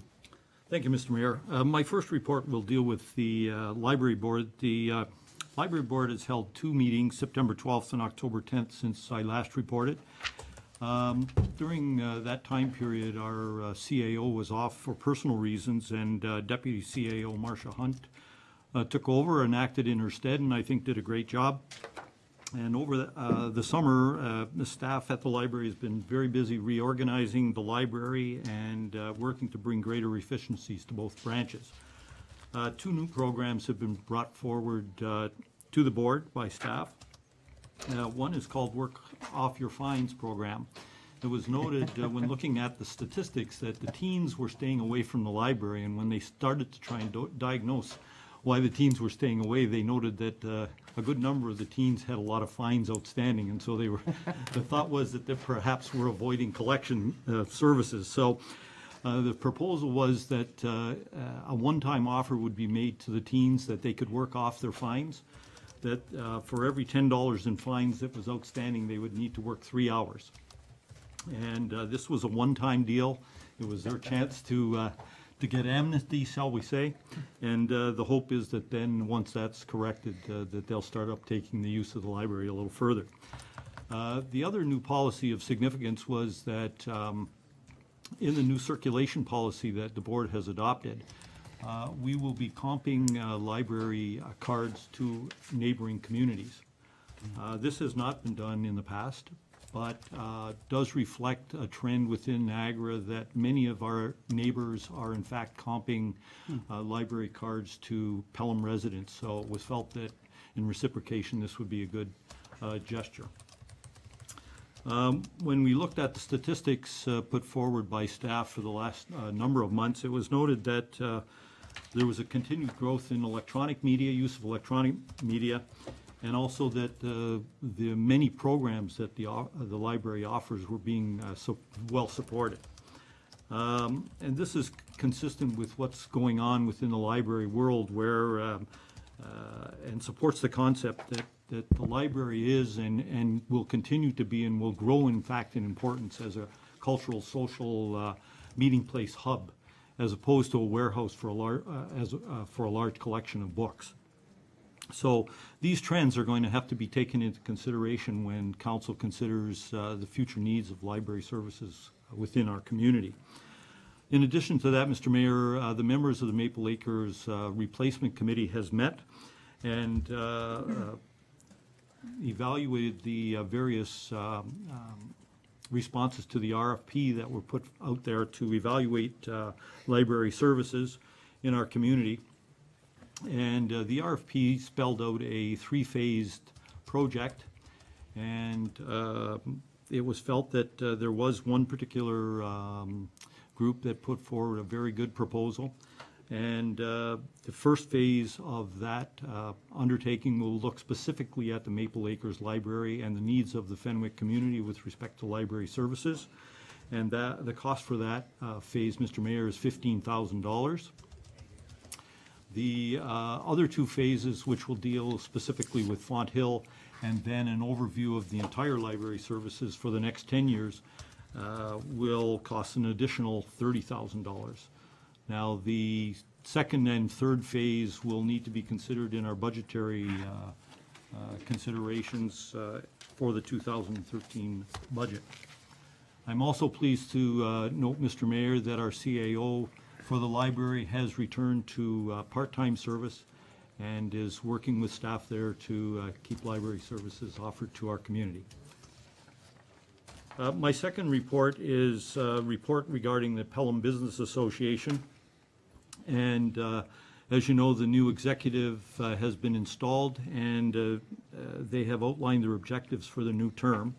Thank you, Mr. Mayor. My first report will deal with the Library Board. The Library Board has held 2 meetings, September 12th and October 10th, since I last reported. During that time period, our CAO was off for personal reasons, and Deputy CAO Marcia Hunt took over and acted in her stead, and I think did a great job. And over the summer, the staff at the library has been very busy reorganizing the library and working to bring greater efficiencies to both branches. 2 new programs have been brought forward to the board by staff. One is called Work Off Your Fines program. It was noted when looking at the statistics that the teens were staying away from the library, and when they started to try and diagnose why the teens were staying away, they noted that a good number of the teens had a lot of fines outstanding, and so they were the thought was that they perhaps were avoiding collection services. So the proposal was that a one-time offer would be made to the teens that they could work off their fines, that for every $10 in fines that was outstanding, they would need to work 3 hours. And this was a one-time deal. It was their chance to get amnesty, shall we say, and the hope is that then, once that's corrected, that they'll start up taking the use of the library a little further. The other new policy of significance was that in the new circulation policy that the board has adopted, we will be comping library cards to neighboring communities. This has not been done in the past, but does reflect a trend within Niagara that many of our neighbors are in fact comping library cards to Pelham residents. So it was felt that in reciprocation this would be a good gesture. When we looked at the statistics put forward by staff for the last number of months, it was noted that there was a continued growth in electronic media, use of electronic media, and also that the many programs that the library offers were being so well supported. And this is consistent with what's going on within the library world, where and supports the concept that the library is and will continue to be and will grow, in fact, in importance as a cultural, social meeting place hub, as opposed to a warehouse for a large collection of books. So these trends are going to have to be taken into consideration when council considers the future needs of library services within our community. In addition to that, Mr. Mayor, the members of the Maple Acres Replacement Committee has met and evaluated the various responses to the RFP that were put out there to evaluate library services in our community. And the RFP spelled out a 3-phased project, and it was felt that there was one particular group that put forward a very good proposal, And the first phase of that undertaking will look specifically at the Maple Acres Library and the needs of the Fenwick community with respect to library services. And the cost for that phase, Mr. Mayor, is $15,000. The other two phases, which will deal specifically with Font Hill, and then an overview of the entire library services for the next 10 years, will cost an additional $30,000. Now, the second and third phase will need to be considered in our budgetary considerations for the 2013 budget. I'm also pleased to note, Mr. Mayor, that our CAO for the library has returned to part-time service and is working with staff there to keep library services offered to our community. My second report is a report regarding the Pelham Business Association. And as you know, the new executive has been installed, and they have outlined their objectives for the new term.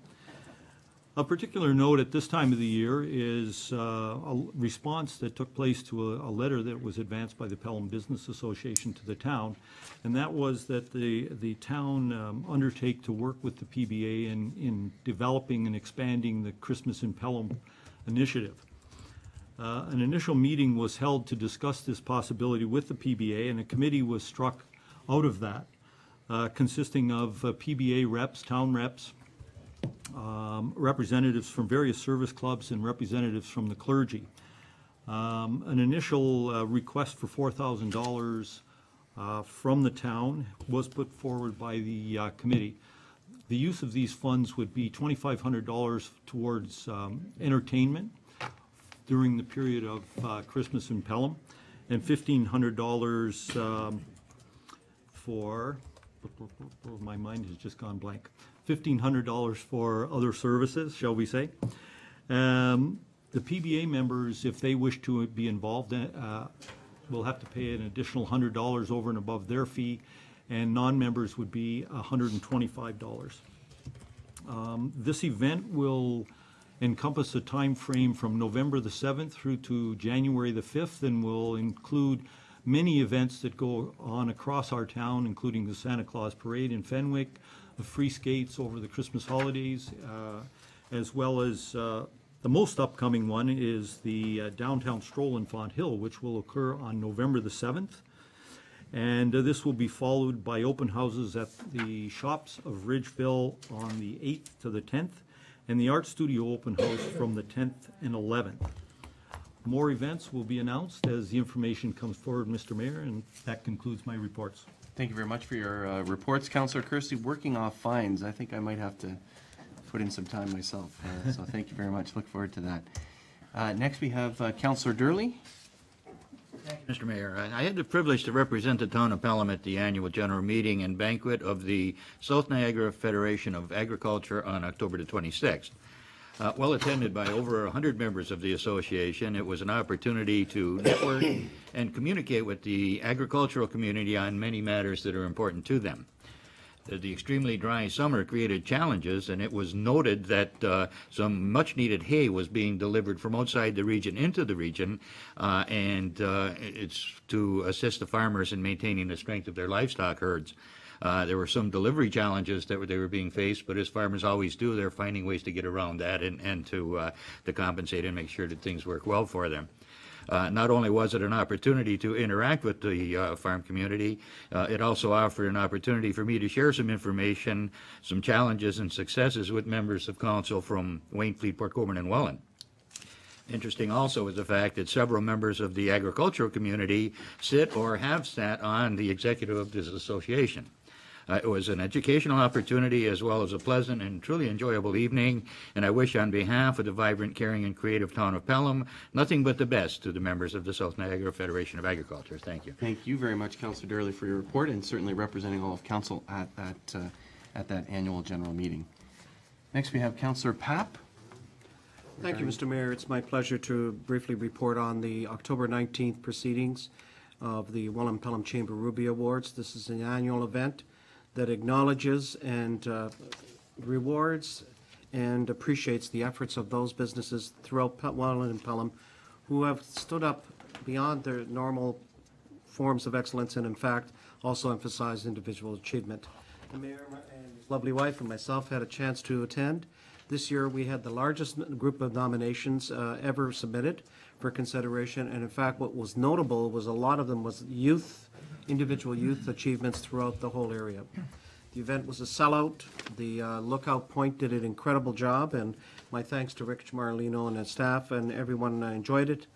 A particular note at this time of the year is a response that took place to a letter that was advanced by the Pelham Business Association to the town, and that was that the town undertake to work with the PBA in developing and expanding the Christmas in Pelham initiative. An initial meeting was held to discuss this possibility with the PBA, and a committee was struck out of that, consisting of PBA reps, town reps, representatives from various service clubs, and representatives from the clergy. An initial request for $4,000 from the town was put forward by the committee. The use of these funds would be $2,500 towards entertainment during the period of Christmas in Pelham, and $1,500 for, my mind has just gone blank, $1,500 for other services, shall we say. The PBA members, if they wish to be involved, will have to pay an additional $100 over and above their fee, and non-members would be $125. This event will encompass a time frame from November the 7th through to January the 5th, and will include many events that go on across our town, including the Santa Claus Parade in Fenwick, the free skates over the Christmas holidays, as well as the most upcoming one is the downtown stroll in Font Hill, which will occur on November the 7th. And this will be followed by open houses at the shops of Ridgeville on the 8th to the 10th, and the Art Studio open house from the 10th and 11th. More events will be announced as the information comes forward, Mr. Mayor, and that concludes my reports. Thank you very much for your reports, Councillor Kersey. Working off fines, I think I might have to put in some time myself, so thank you very much. Look forward to that. Next we have Councillor Durley. Mr. Mayor, I had the privilege to represent the town of Pelham at the annual general meeting and banquet of the South Niagara Federation of Agriculture on October the 26th. Well attended by over 100 members of the association, it was an opportunity to network and communicate with the agricultural community on many matters that are important to them. The extremely dry summer created challenges, and it was noted that some much-needed hay was being delivered from outside the region into the region, and it's to assist the farmers in maintaining the strength of their livestock herds. There were some delivery challenges that they were being faced, but as farmers always do, they're finding ways to get around that and to compensate and make sure that things work well for them. Not only was it an opportunity to interact with the farm community, it also offered an opportunity for me to share some information, some challenges and successes with members of council from Waynfleet, Port Colborne, and Welland. Interesting also is the fact that several members of the agricultural community sit or have sat on the executive of this association. It was an educational opportunity as well as a pleasant and truly enjoyable evening, and I wish on behalf of the vibrant, caring, and creative town of Pelham nothing but the best to the members of the South Niagara Federation of Agriculture. Thank you. Thank you very much, Councillor Durley, for your report, and certainly representing all of council at that annual general meeting. Next we have Councillor Papp. Thank you, Mr. Mayor. It's my pleasure to briefly report on the October 19th proceedings of the Welland-Pelham Chamber Ruby Awards. This is an annual event that acknowledges and rewards and appreciates the efforts of those businesses throughout Welland and Pelham who have stood up beyond their normal forms of excellence and in fact also emphasize individual achievement. The mayor and his lovely wife and myself had a chance to attend. This year we had the largest group of nominations ever submitted for consideration, and in fact what was notable was a lot of them was individual youth achievements throughout the whole area. The event was a sellout. The Lookout Point did an incredible job, and my thanks to Rich Marlino and his staff, and everyone enjoyed it.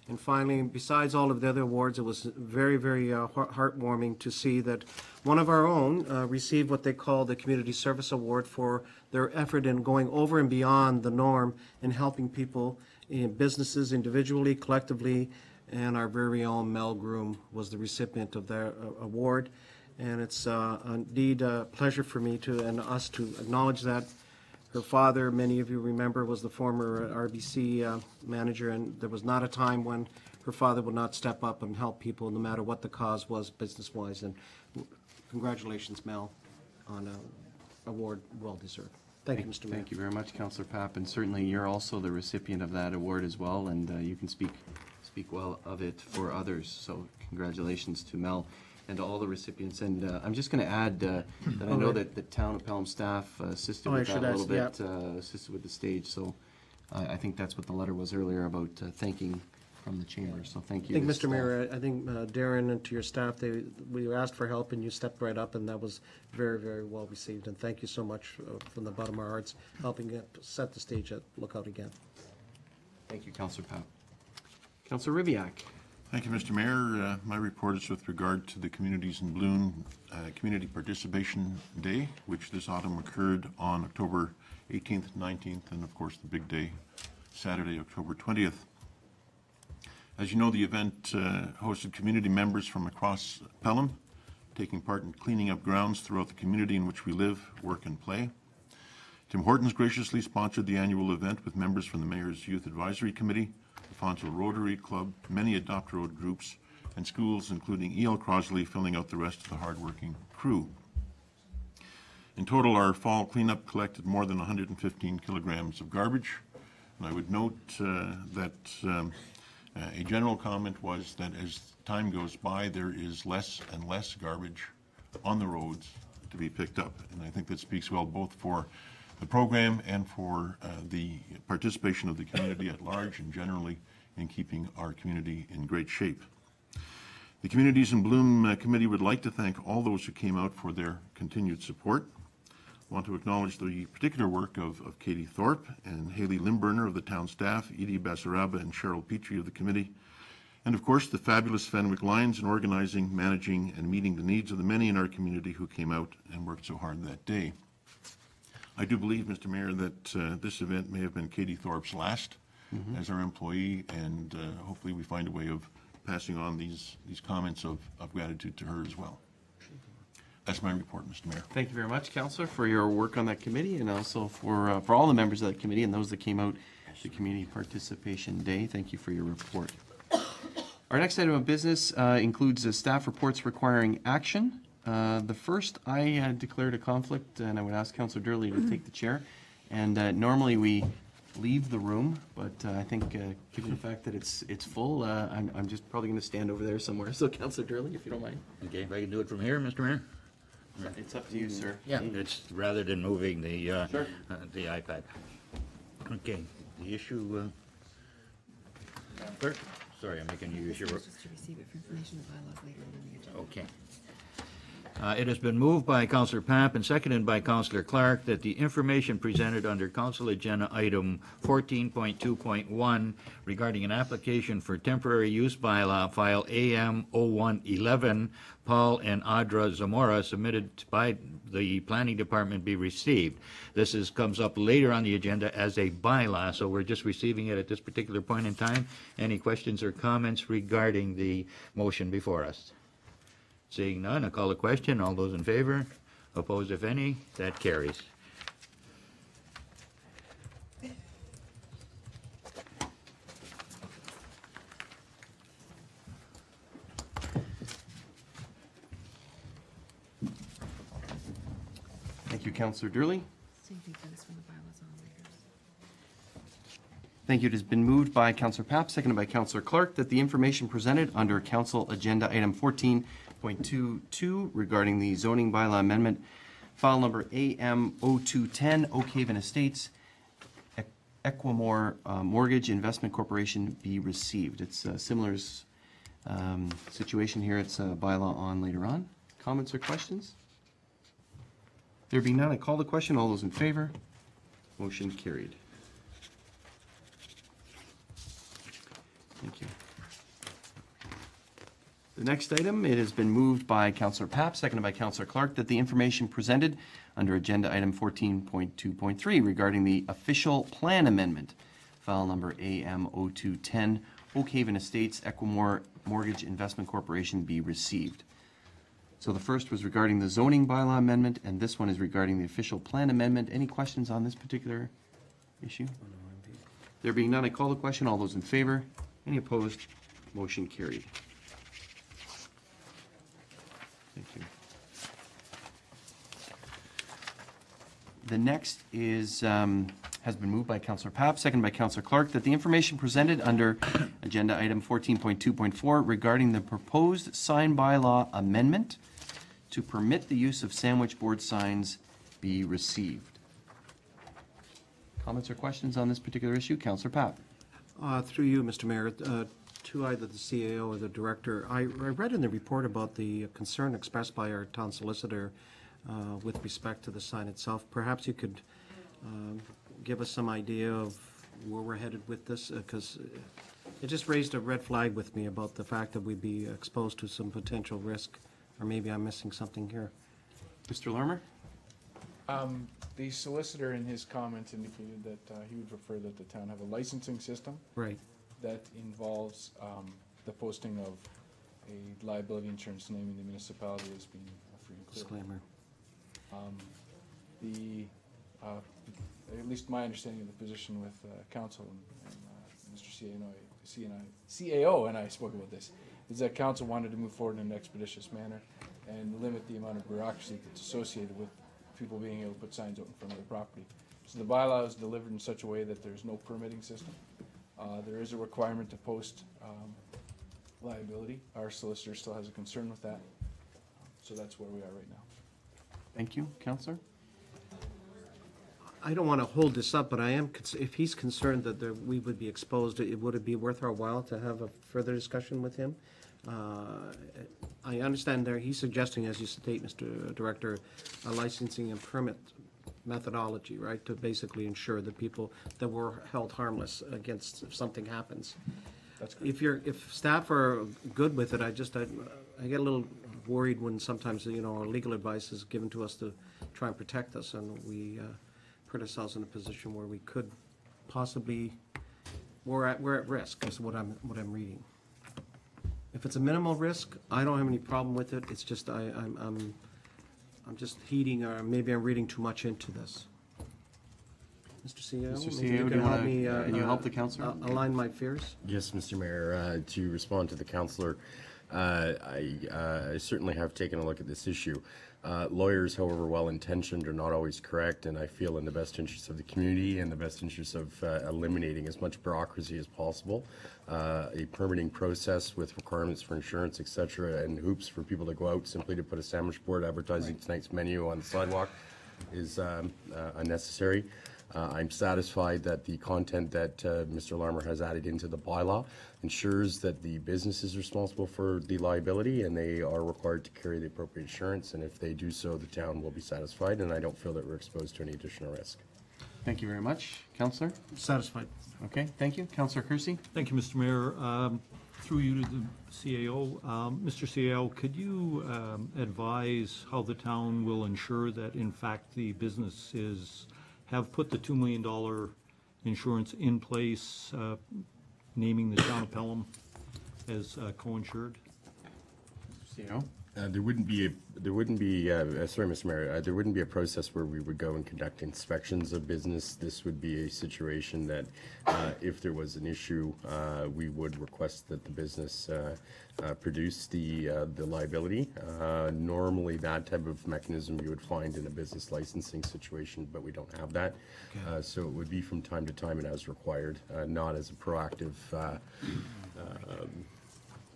And finally, besides all of the other awards, it was very, very heartwarming to see that one of our own received what they call the Community Service Award for their effort in going over and beyond the norm in helping people in businesses individually, collectively, and our very own Mel Groom was the recipient of their award. And it's indeed a pleasure for me and us to acknowledge that. Her father, many of you remember, was the former RBC manager, and there was not a time when her father would not step up and help people, no matter what the cause was business-wise. And congratulations, Mel, on an award well-deserved. Thank you, Mr. Mayor. Thank you very much, Councillor Papp, and certainly you're also the recipient of that award as well, and you can speak well of it for others. So congratulations to Mel and to all the recipients. And I'm just going to add that I know that the town of Pelham staff assisted with that a little bit, assisted with the stage. So I think that's what the letter was earlier about thanking from the chamber. So thank you. I think, Mr. Mayor, I think Darren and to your staff, we asked for help and you stepped right up, and that was very, very well received. And thank you so much from the bottom of our hearts, helping set the stage at Lookout again. Thank you, Councillor Papp. Councillor Ribbiak. Thank you, Mr. Mayor. My report is with regard to the Communities in Bloom Community Participation Day, which this autumn occurred on October 18th, 19th, and of course the big day, Saturday, October 20th. As you know, the event hosted community members from across Pelham, taking part in cleaning up grounds throughout the community in which we live, work, and play. Tim Hortons graciously sponsored the annual event with members from the Mayor's Youth Advisory Committee, the Fonzo Rotary Club, many Adopt Road groups, and schools, including E.L. Crosley, filling out the rest of the hard-working crew. In total, our fall cleanup collected more than 115 kilograms of garbage. And I would note that a general comment was that as time goes by, there is less and less garbage on the roads to be picked up. And I think that speaks well both for the program and for the participation of the community at large and generally in keeping our community in great shape. The Communities in Bloom Committee would like to thank all those who came out for their continued support. I want to acknowledge the particular work of Katie Thorpe and Haley Limburner of the town staff, Edie Basaraba and Cheryl Petrie of the committee, and of course the fabulous Fenwick Lions in organizing, managing, and meeting the needs of the many in our community who came out and worked so hard that day. I do believe, Mr. Mayor, that this event may have been Katie Thorpe's last as our employee, and hopefully we find a way of passing on these comments of gratitude to her as well. That's my report, Mr. Mayor. Thank you very much, Councillor, for your work on that committee, and also for all the members of that committee and those that came out to Community Participation Day. Thank you for your report. Our next item of business includes staff reports requiring action. The first, I declared a conflict, and I would ask Councillor Durley to take the chair. And normally we leave the room, but I think given the fact that it's full, I'm just probably going to stand over there somewhere. So, Councillor Durley, if you don't mind. Okay, if I can do it from here, Mr. Mayor? It's up to you, sir. Yeah, it's rather than moving the Sure. the iPad. Okay, the issue. Clerk, sorry, I'm making you use your. Just to receive it for information of bylaws later on in the agenda. Okay. It has been moved by Councillor Papp and seconded by Councillor Clark that the information presented under Council Agenda Item 14.2.1 regarding an application for temporary use bylaw file AM 0111, Paul and Audra Zamora, submitted by the Planning Department be received. This comes up later on the agenda as a bylaw, so we're just receiving it at this particular point in time. Any questions or comments regarding the motion before us? Seeing none, I call the question. All those in favor? Opposed, if any? That carries. Thank you, Councillor Durley. Same thing for this one, the bylaws on later. Thank you. It has been moved by Councillor Papp, seconded by Councillor Clark, that the information presented under Council Agenda Item 14.22 regarding the zoning bylaw amendment, file number AM0210, Oak Haven Estates, Equimor Mortgage Investment Corporation, be received. It's a similar situation here. It's a bylaw on later on. Comments or questions? There being none, I call the question. All those in favor? Motion carried. Thank you. The next item, it has been moved by Councillor Papp, seconded by Councillor Clark, that the information presented under Agenda Item 14.2.3 regarding the official plan amendment, file number AM0210, Oak Haven Estates, Equimor Mortgage Investment Corporation, be received. So the first was regarding the zoning bylaw amendment, and this one is regarding the official plan amendment. Any questions on this particular issue? There being none, I call the question. All those in favor? Any opposed? Motion carried. Thank you. The next is, has been moved by Councillor Papp, seconded by Councillor Clark, that the information presented under Agenda Item 14.2.4 regarding the proposed sign bylaw amendment to permit the use of sandwich board signs be received. Comments or questions on this particular issue? Councillor Papp. Through you, Mr. Mayor, to either the CAO or the director, I read in the report about the concern expressed by our town solicitor with respect to the sign itself. Perhaps you could give us some idea of where we're headed with this, because it just raised a red flag with me about the fact that we'd be exposed to some potential risk, or maybe I'm missing something here. Mr. Larmer? The solicitor in his comments indicated that he would prefer that the town have a licensing system. Right. That involves the posting of a liability insurance naming the municipality as being free and clear. Disclaimer. At least my understanding of the position with council and Mr. CAO and I spoke about this, is that council wanted to move forward in an expeditious manner and limit the amount of bureaucracy that's associated with people being able to put signs out in front of their property. So the bylaw is delivered in such a way that there's no permitting system. There is a requirement to post liability. Our solicitor still has a concern with that. So that's where we are right now. Thank you. Councillor? I don't want to hold this up, but I am, if he's concerned that we would be exposed, would it be worth our while to have a further discussion with him? I understand there, he's suggesting, as you state, Mr. Director, a licensing and permit methodology, right, to basically ensure that people, that we're held harmless against if something happens. That's correct. If staff are good with it, I get a little worried when sometimes, our legal advice is given to us to try and protect us, and we put ourselves in a position where we could possibly, we're at risk, is what I'm reading. If it's a minimal risk, I don't have any problem with it. It's just I'm just heeding, or maybe I'm reading too much into this. Mr. CEO, Mr. maybe you CEO, can help me. can you help the councillor? Align my fears. Yes, Mr. Mayor, to respond to the councillor, I certainly have taken a look at this issue. Lawyers, however well-intentioned, are not always correct, and I feel in the best interest of the community and the best interest of eliminating as much bureaucracy as possible, a permitting process with requirements for insurance, etc., and hoops for people to go out simply to put a sandwich board advertising tonight's menu on the sidewalk is unnecessary. I'm satisfied that the content that Mr. Larmer has added into the bylaw ensures that the business is responsible for the liability and they are required to carry the appropriate insurance, and if they do so, the town will be satisfied, and I don't feel that we're exposed to any additional risk. Thank you very much. Councillor? Satisfied. Okay, thank you. Councillor Kersey? Thank you, Mr. Mayor. Through you to the CAO, Mr. CAO, could you advise how the town will ensure that, in fact, the businesses have put the $2 million insurance in place, naming the town of Pelham as co-insured? CEO? There wouldn't be There wouldn't be, sorry, Mr. Mayor, there wouldn't be a process where we would go and conduct inspections of business. This would be a situation that if there was an issue, we would request that the business produce the liability. Normally, that type of mechanism you would find in a business licensing situation, but we don't have that. So it would be from time to time and as required, not as a proactive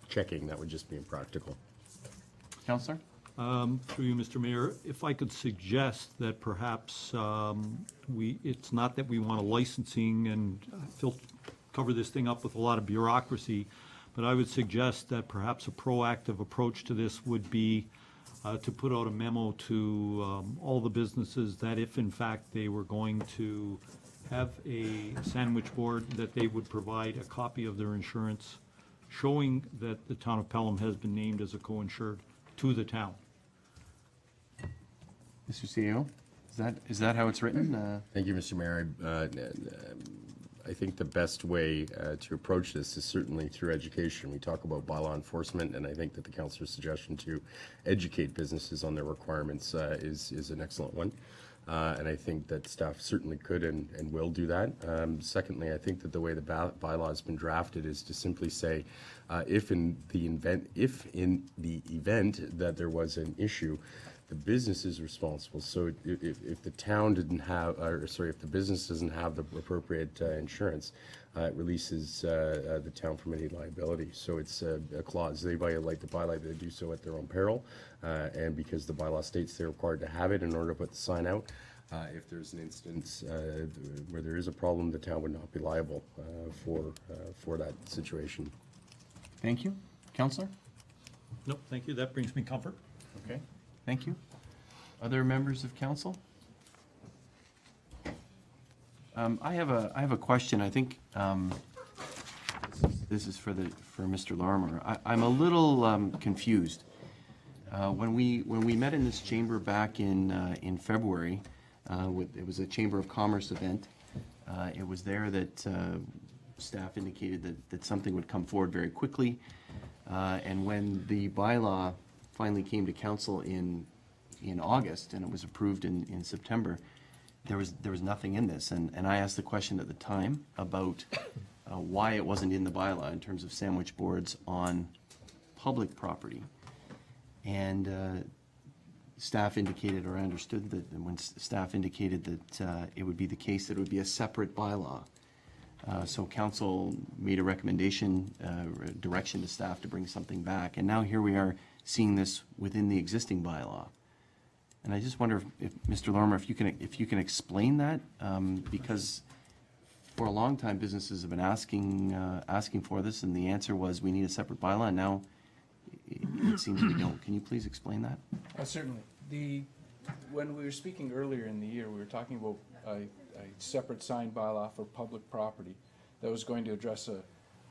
checking. That would just be impractical. Counselor? Through you, Mr. Mayor, if I could suggest that perhaps it's not that we want a licensing and cover this thing up with a lot of bureaucracy, but I would suggest that perhaps a proactive approach to this would be to put out a memo to all the businesses that if in fact they were going to have a sandwich board, that they would provide a copy of their insurance showing that the town of Pelham has been named as a co-insured to the town. Mr. CEO, is that how it's written? Thank you, Mr. Mayor. I think the best way to approach this is certainly through education. We talk about bylaw enforcement, and I think that the councillor's suggestion to educate businesses on their requirements is an excellent one. And I think that staff certainly could and will do that. Secondly, I think that the way the bylaw has been drafted is to simply say, if in the event that there was an issue, the business is responsible. So if the town didn't have, if the business doesn't have the appropriate insurance, it releases the town from any liability. So it's a clause. They violate the bylaw, they do so at their own peril. And because the bylaw states they're required to have it in order to put the sign out, if there's an instance where there is a problem, the town would not be liable for that situation. Thank you. Counselor? Nope, thank you. That brings me comfort. Okay. Thank you. Other members of council? I have a question. I think this is for Mr. Lorimer. I'm a little confused. When we met in this chamber back in February, it was a Chamber of Commerce event. It was there that staff indicated that something would come forward very quickly. And when the bylaw finally came to council in August and it was approved in September, there was nothing in this. And I asked the question at the time about why it wasn't in the bylaw in terms of sandwich boards on public property. And staff indicated, or I understood that when staff indicated that it would be the case that it would be a separate bylaw. So council made a recommendation, direction to staff to bring something back. And now here we are seeing this within the existing bylaw. And I just wonder if Mr. Lorimer, if you can explain that, because for a long time businesses have been asking for this, and the answer was we need a separate bylaw. And now it seems we don't. Can you please explain that? Certainly. When we were speaking earlier in the year, we were talking about a separate sign bylaw for public property that was going to address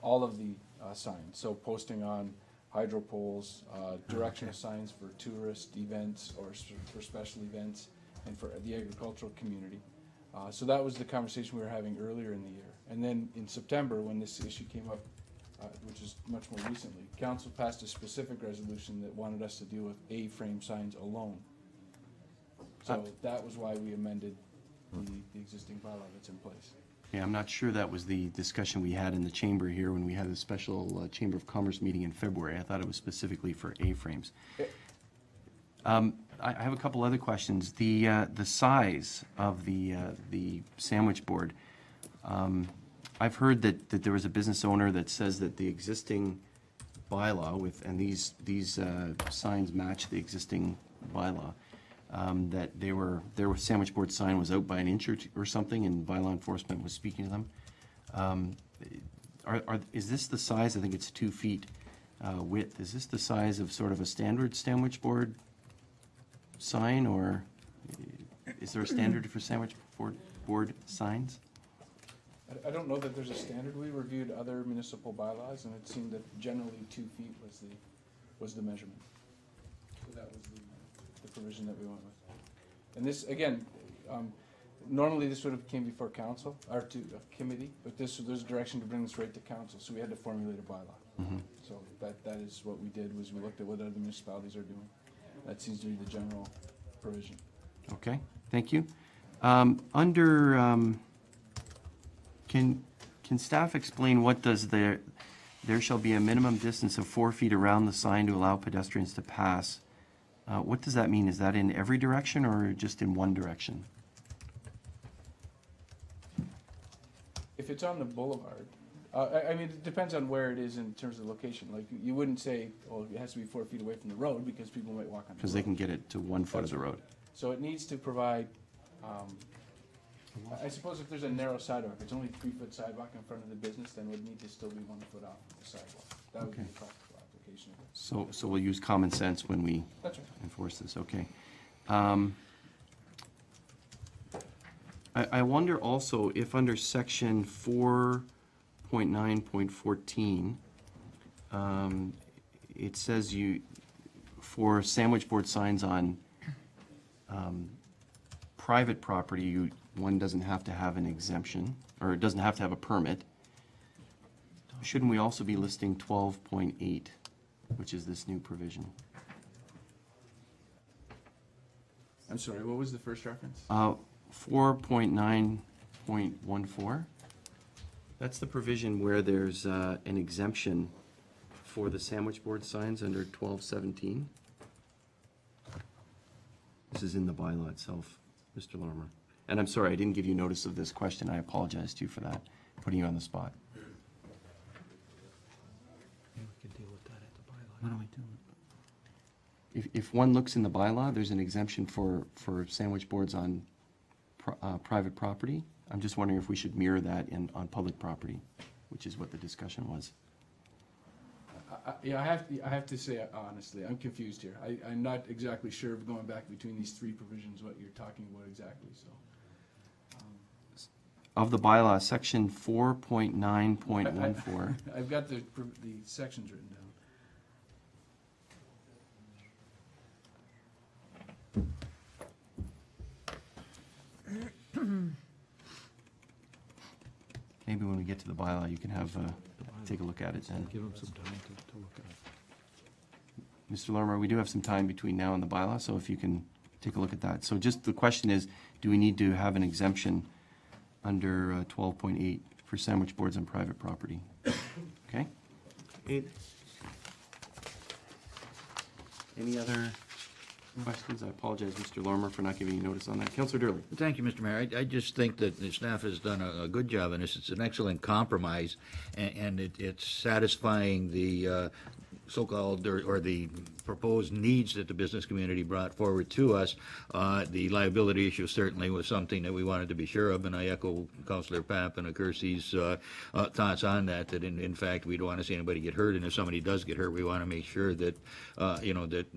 all of the signs. So posting on hydro poles, directional signs for tourist events or for special events, and for the agricultural community. So that was the conversation we were having earlier in the year. And then in September, when this issue came up, which is much more recently, council passed a specific resolution that wanted us to deal with A-frame signs alone. So that was why we amended the existing bylaw that's in place. Yeah, I'm not sure that was the discussion we had in the chamber here when we had a special Chamber of Commerce meeting in February. I thought it was specifically for A-frames. I have a couple other questions. The size of the sandwich board. I've heard that there was a business owner that says that the existing bylaw and these signs match the existing bylaw. That their sandwich board sign was out by an inch or something, and bylaw enforcement was speaking to them. Is this the size? I think it's 2 feet width. Is this the size of sort of a standard sandwich board sign, or is there a standard for sandwich board signs? I don't know that there's a standard. We reviewed other municipal bylaws, and it seemed that generally 2 feet was the measurement. So that was the provision that we went with. And this, again, normally this would have came before council, or to a committee, but there's a direction to bring this right to council, so we had to formulate a bylaw. So that is what we did, was we looked at what other municipalities are doing. That seems to be the general provision. Okay, thank you. Can staff explain what does there shall be a minimum distance of 4 feet around the sign to allow pedestrians to pass? What does that mean? Is that in every direction or just in one direction? If it's on the boulevard, I mean, it depends on where it is in terms of location. Like, you wouldn't say, oh, it has to be 4 feet away from the road, because people might walk on the road. Because they can get it to 1 foot of the road. So it needs to provide, I suppose if there's a narrow sidewalk, it's only 3 foot sidewalk in front of the business, then it would need to still be 1 foot off of the sidewalk. That would be Okay. a practical application of it. So we'll use common sense when we That's right. enforce this, okay. I wonder also if under section 4.9.14, it says for sandwich board signs on private property, one doesn't have to have an exemption, or it doesn't have to have a permit. Shouldn't we also be listing 12.8, which is this new provision? I'm sorry, what was the first reference? 4.9.14. That's the provision where there's an exemption for the sandwich board signs under 1217. This is in the bylaw itself, Mr. Lorimer. And I'm sorry, I didn't give you notice of this question. I apologize to you for that, putting you on the spot. What do we do? If one looks in the bylaw, there's an exemption for sandwich boards on private property. I'm just wondering if we should mirror that on public property, which is what the discussion was. Yeah, I have to say honestly, I'm confused here. I'm not exactly sure of going back between these three provisions, what you're talking about exactly, so. Of the bylaw, section 4.9.14. I've got the sections written down. Maybe when we get to the bylaw, you can have, take a look at it then. Give them some time to look at it. Mr. Lorimer, we do have some time between now and the bylaw, so if you can take a look at that. So just the question is, do we need to have an exemption under 12.8 for sandwich boards on private property? Okay? Any other questions? I apologize, Mr. Lorimer, for not giving you notice on that. Councillor Durley. Thank you, Mr. Mayor. I just think that the staff has done a good job in this. It's an excellent compromise, and it's satisfying the so-called or the proposed needs that the business community brought forward to us. The liability issue certainly was something that we wanted to be sure of, and I echo Councillor Papp and Kersey's thoughts on that, that in fact we don't want to see anybody get hurt, and if somebody does get hurt, we want to make sure that, that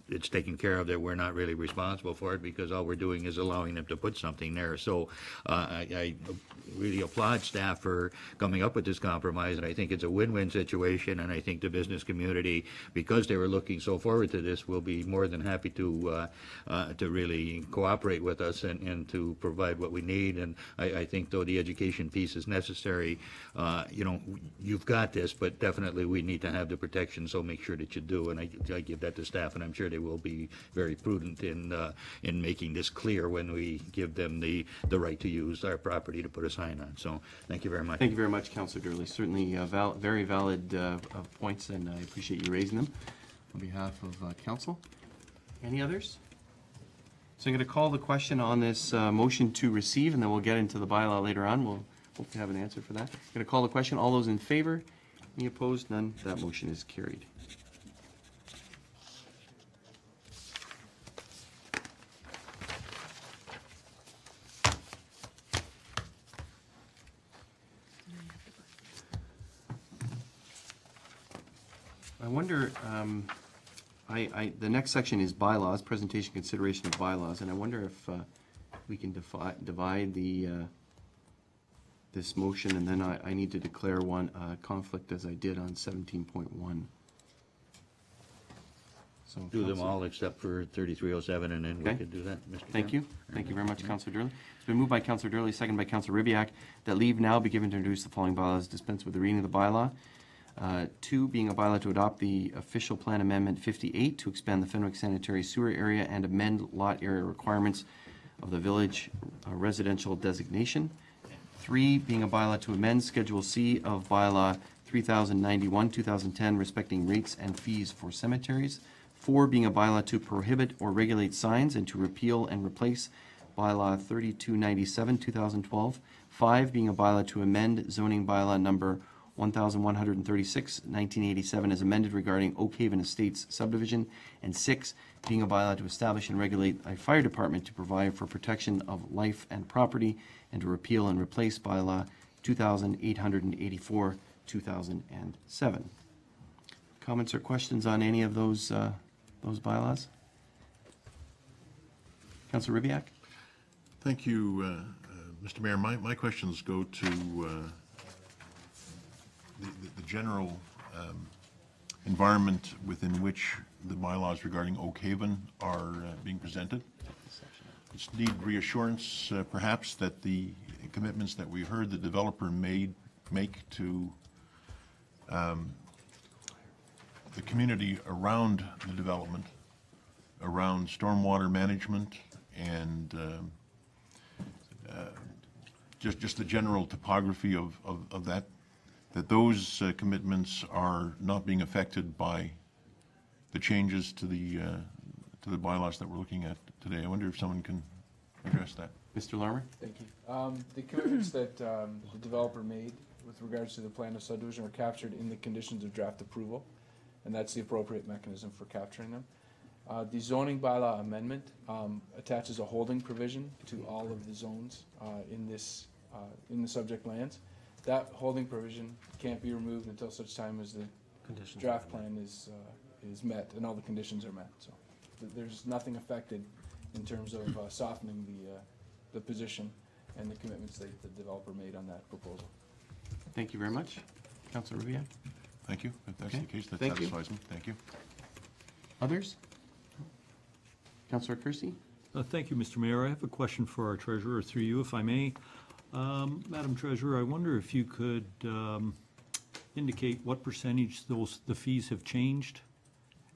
it's taken care of, that we're not really responsible for it, because all we're doing is allowing them to put something there. So I really applaud staff for coming up with this compromise, and I think it's a win-win situation, and I think the business community, because they were looking so forward to this, will be more than happy to really cooperate with us and to provide what we need. And I think, though, the education piece is necessary. You've got this, but definitely we need to have the protection, so make sure that you do. And I give that to staff, and I'm sure they will be very prudent in making this clear when we give them the right to use our property to put a sign on. So thank you very much. Thank you very much, Councillor Durley. Certainly very valid points, and I appreciate you raising them on behalf of Council. Any others? So I'm going to call the question on this motion to receive, and then we'll get into the bylaw later on. We'll hope to have an answer for that. I'm going to call the question. All those in favor? Any opposed? None. That motion is carried. I wonder, the next section is bylaws, presentation consideration of bylaws, and I wonder if we can divide this motion, and then I need to declare one conflict as I did on 17.1. So Do them all except for 3307, and then we Okay. could do that, Mr. Thank Chairman. you. Thank you very much, Councillor Durley. It's been moved by Councillor Durley, seconded by Councillor Ribbiak, that leave now be given to introduce the following bylaws, dispense with the reading of the bylaw. 2, being a bylaw to adopt the official plan amendment 58 to expand the Fenwick sanitary sewer area and amend lot area requirements of the village residential designation. 3, being a bylaw to amend Schedule C of bylaw 3091, 2010, respecting rates and fees for cemeteries. 4, being a bylaw to prohibit or regulate signs and to repeal and replace bylaw 3297, 2012. 5, being a bylaw to amend zoning bylaw number 1136, 1987, as amended regarding Oak Haven Estates subdivision. And 6, being a bylaw to establish and regulate a fire department to provide for protection of life and property, and to repeal and replace bylaw 2884, 2007. Comments or questions on any of those bylaws? Councilor Ribbiak? Thank you, Mr. Mayor. My questions go to the general environment within which the bylaws regarding Oak Haven are being presented. Just need reassurance, perhaps, that the commitments that we heard the developer make to the community around the development, around stormwater management, and just the general topography of that those commitments are not being affected by the changes to the bylaws that we're looking at today. I wonder if someone can address that. Mr. Larmer? Thank you. The commitments that the developer made with regards to the plan of subdivision are captured in the conditions of draft approval, and that's the appropriate mechanism for capturing them. The zoning bylaw amendment attaches a holding provision to all of the zones in the subject lands. That holding provision can't be removed until such time as the draft plan is met and all the conditions are met. So there's nothing affected in terms of softening the position and the commitments that the developer made on that proposal. Thank you very much. Councilor Ribbiak? Thank you. If that's Okay. the case, that Thank you. satisfies me. Thank you. Others? Councilor Kersey? Thank you, Mr. Mayor. I have a question for our treasurer, through you, if I may. Madam Treasurer, I wonder if you could indicate what percentage the fees have changed,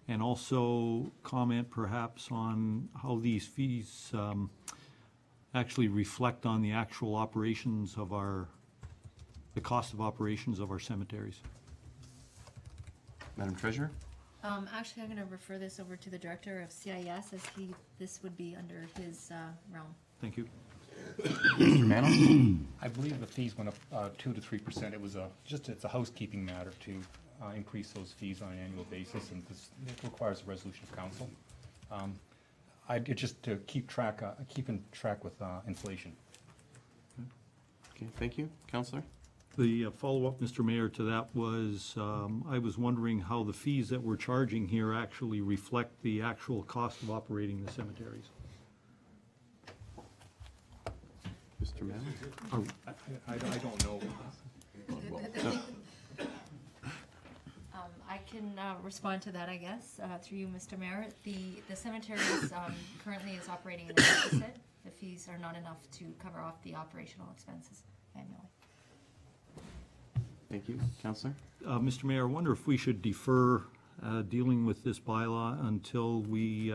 and also comment perhaps on how these fees actually reflect on the actual operations of the cost of operations of our cemeteries. Madam Treasurer? Actually, I'm going to refer this over to the Director of CIS, as this would be under his realm. Thank you. Mr. Mano? I believe the fees went up 2 to 3%. It was it's a housekeeping matter to increase those fees on an annual basis, and it requires a resolution of council. It's just to keep in track with inflation. Okay, thank you. Councilor? The follow-up, Mr. Mayor, to that was, I was wondering how the fees that we're charging here actually reflect the actual cost of operating the cemeteries. Mr. Mano? I don't know. I can respond to that, I guess, through you, Mr. Mayor. The cemeteries currently is operating in a deficit. The fees are not enough to cover off the operational expenses annually. Thank you. Councilor? Mr. Mayor, I wonder if we should defer dealing with this bylaw until we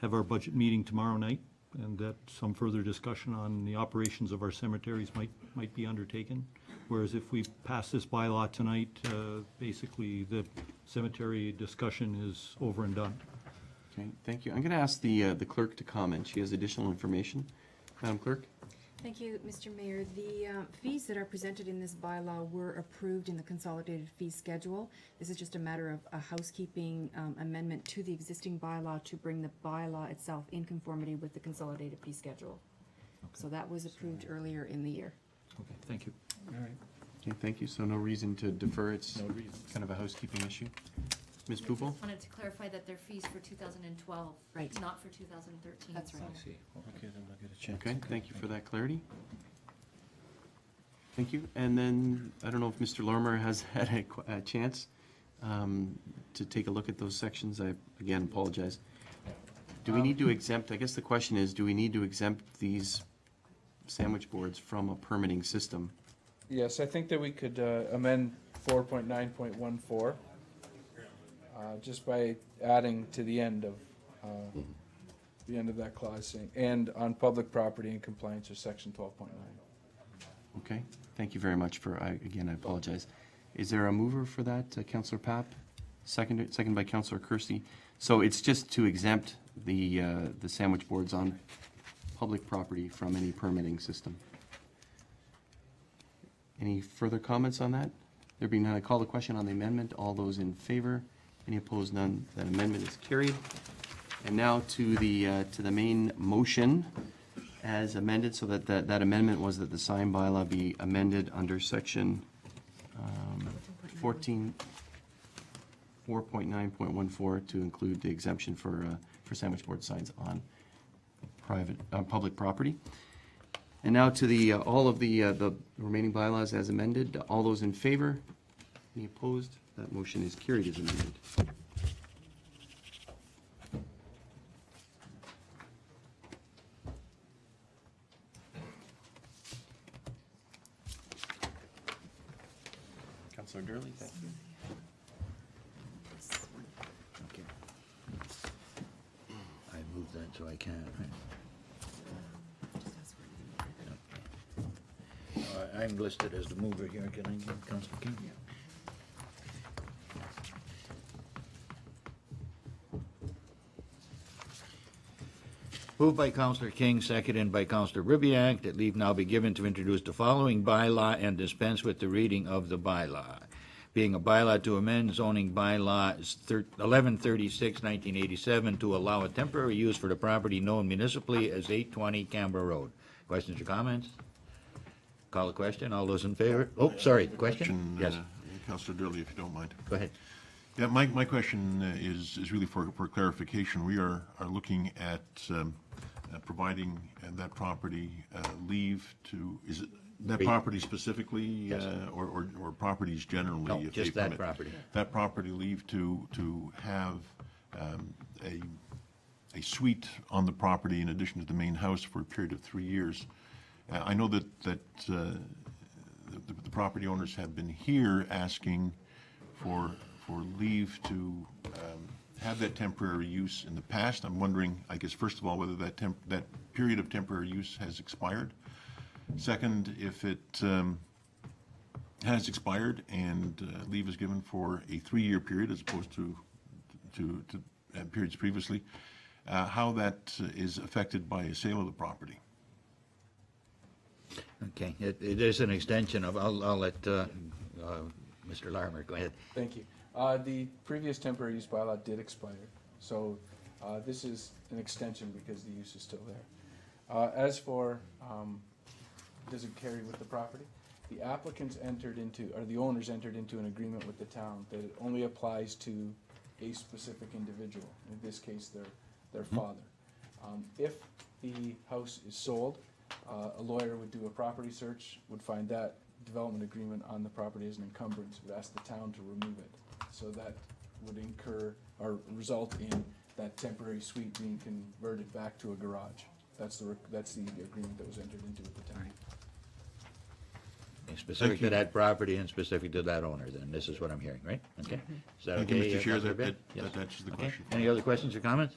have our budget meeting tomorrow night, and that some further discussion on the operations of our cemeteries might be undertaken. Whereas if we pass this bylaw tonight, basically the cemetery discussion is over and done. Okay, thank you. I'm going to ask the clerk to comment. She has additional information. Madam Clerk? Thank you, Mr. Mayor. The fees that are presented in this bylaw were approved in the consolidated fee schedule. This is just a matter of a housekeeping amendment to the existing bylaw to bring the bylaw itself in conformity with the consolidated fee schedule. Okay. So that was approved earlier in the year. Okay, thank you. All right. Okay, thank you. So no reason to defer. It's kind of a housekeeping issue. Ms. Pupil? I just wanted to clarify that they're fees for 2012, right, not for 2013. That's right. So. Okay, then I'll get a chance. Okay, thank you for that clarity. Thank you. And then, I don't know if Mr. Lormer has had a chance to take a look at those sections. I, again, apologize. Do we need to exempt, I guess the question is, do we need to exempt these sandwich boards from a permitting system Yes, I think that we could amend 4.9.14 just by adding to the end of that clause saying, and on public property in compliance with section 12.9. Okay, thank you very much for, again, I apologize. Is there a mover for that, Councillor Papp? Second by Councillor Kersey. So it's just to exempt the sandwich boards on public property from any permitting system. Any further comments on that? There being none, I call the question on the amendment. All those in favor? Any opposed? None. That amendment is carried. And now to the main motion as amended, so that amendment was that the sign bylaw be amended under section 4.9.14 to include the exemption for sandwich board signs on public property. And now to all of the remaining bylaws as amended. All those in favor? Any opposed? That motion is carried as amended. Councillor Durley, thank you. Okay. I moved that so I can. I'm listed as the mover here. Can I get Councillor King? Moved by Councillor King, seconded by Councillor Ribbiak, that leave now be given to introduce the following bylaw and dispense with the reading of the bylaw. Being a bylaw to amend zoning bylaw 1136, 1987 to allow a temporary use for the property known municipally as 820 Canberra Road. Questions or comments? Call the question. All those in favor? Oh, sorry, question? Yes. Councillor Durley, if you don't mind. Go ahead. Yeah, my question is really for clarification. We are looking at providing that property leave to, is it that property specifically, Yes. or properties generally? No, if just they that permit? property. That property leave to have a suite on the property in addition to the main house for a period of 3 years. I know that the property owners have been here asking for leave to have that temporary use in the past. I'm wondering, I guess, first of all, whether that period of temporary use has expired. Second, if it has expired and leave is given for a 3-year period as opposed to periods previously, how that is affected by a sale of the property. Okay, it is an extension of, I'll let Mr. Larmer go ahead. Thank you. The previous temporary use bylaw did expire, so this is an extension because the use is still there. As for does it carry with the property? The applicants entered into, or the owners entered into an agreement with the town that it only applies to a specific individual, in this case their father. If the house is sold, a lawyer would do a property search, would find that development agreement on the property as an encumbrance, would ask the town to remove it. So that would incur or result in that temporary suite being converted back to a garage. That's the agreement that was entered into with the town. Okay, specific to that property and specific to that owner, then, this is what I'm hearing, right? Okay. Is that Thank you, okay? Mr. Chair. Councillor That Bitt? Yes. answers the Okay. question. Any other questions or comments?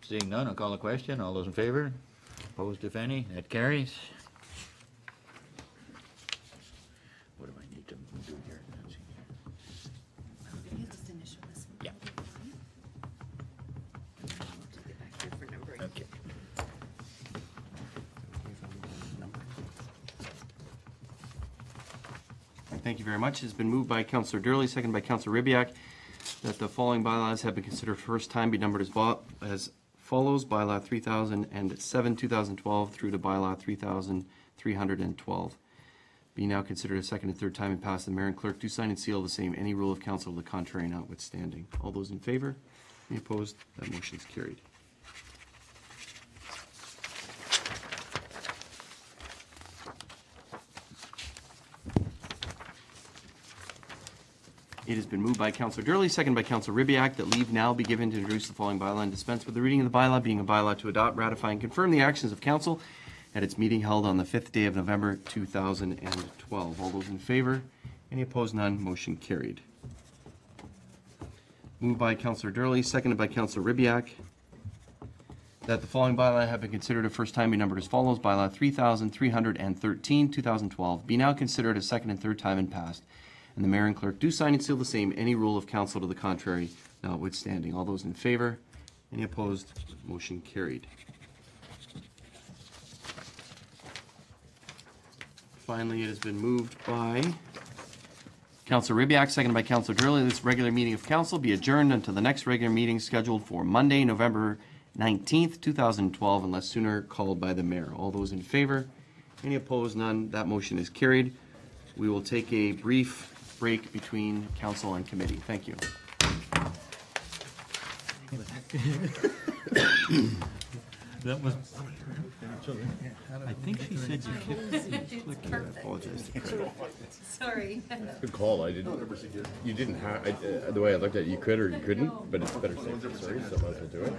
Seeing none, I'll call the question. All those in favor? Opposed, if any? That carries. What do I need to do here? Let's see here. You just initial this one. Yeah. And then I'll take it back here for numbering. Okay. Thank you very much. It's been moved by Councillor Durley, seconded by Councillor Ribbiak, that the following bylaws have been considered first time be numbered as follows: Bylaw 3007, 2012 through to Bylaw 3312. Be now considered a second and third time and pass. The mayor and clerk do sign and seal the same. Any rule of council to the contrary notwithstanding. All those in favor? Any opposed? That motion is carried. It has been moved by Councillor Durley, seconded by Councillor Ribbiak, that leave now be given to introduce the following bylaw and dispense with the reading of the bylaw, being a bylaw to adopt, ratify, and confirm the actions of council at its meeting held on the 5th day of November 2012. All those in favor? Any opposed? None. Motion carried. Moved by Councillor Durley, seconded by Councillor Ribbiak, that the following bylaw have been considered a first time be numbered as follows. Bylaw 3313, 2012, be now considered a second and third time and passed. And the mayor and clerk do sign and seal the same, any rule of council to the contrary notwithstanding. All those in favor? Any opposed? Motion carried. Finally, it has been moved by Councillor Ribbiak, seconded by Councillor Durley. This regular meeting of council be adjourned until the next regular meeting scheduled for Monday, November 19th, 2012, unless sooner called by the mayor. All those in favor? Any opposed? None. That motion is carried. We will take a brief break between council and committee. Thank you. That was, I think she said you clicked here. I apologize. Sorry. Good call. I didn't. You didn't have. The way I looked at it, you could or you couldn't, but it's better safe than sorry, so I might as well do it.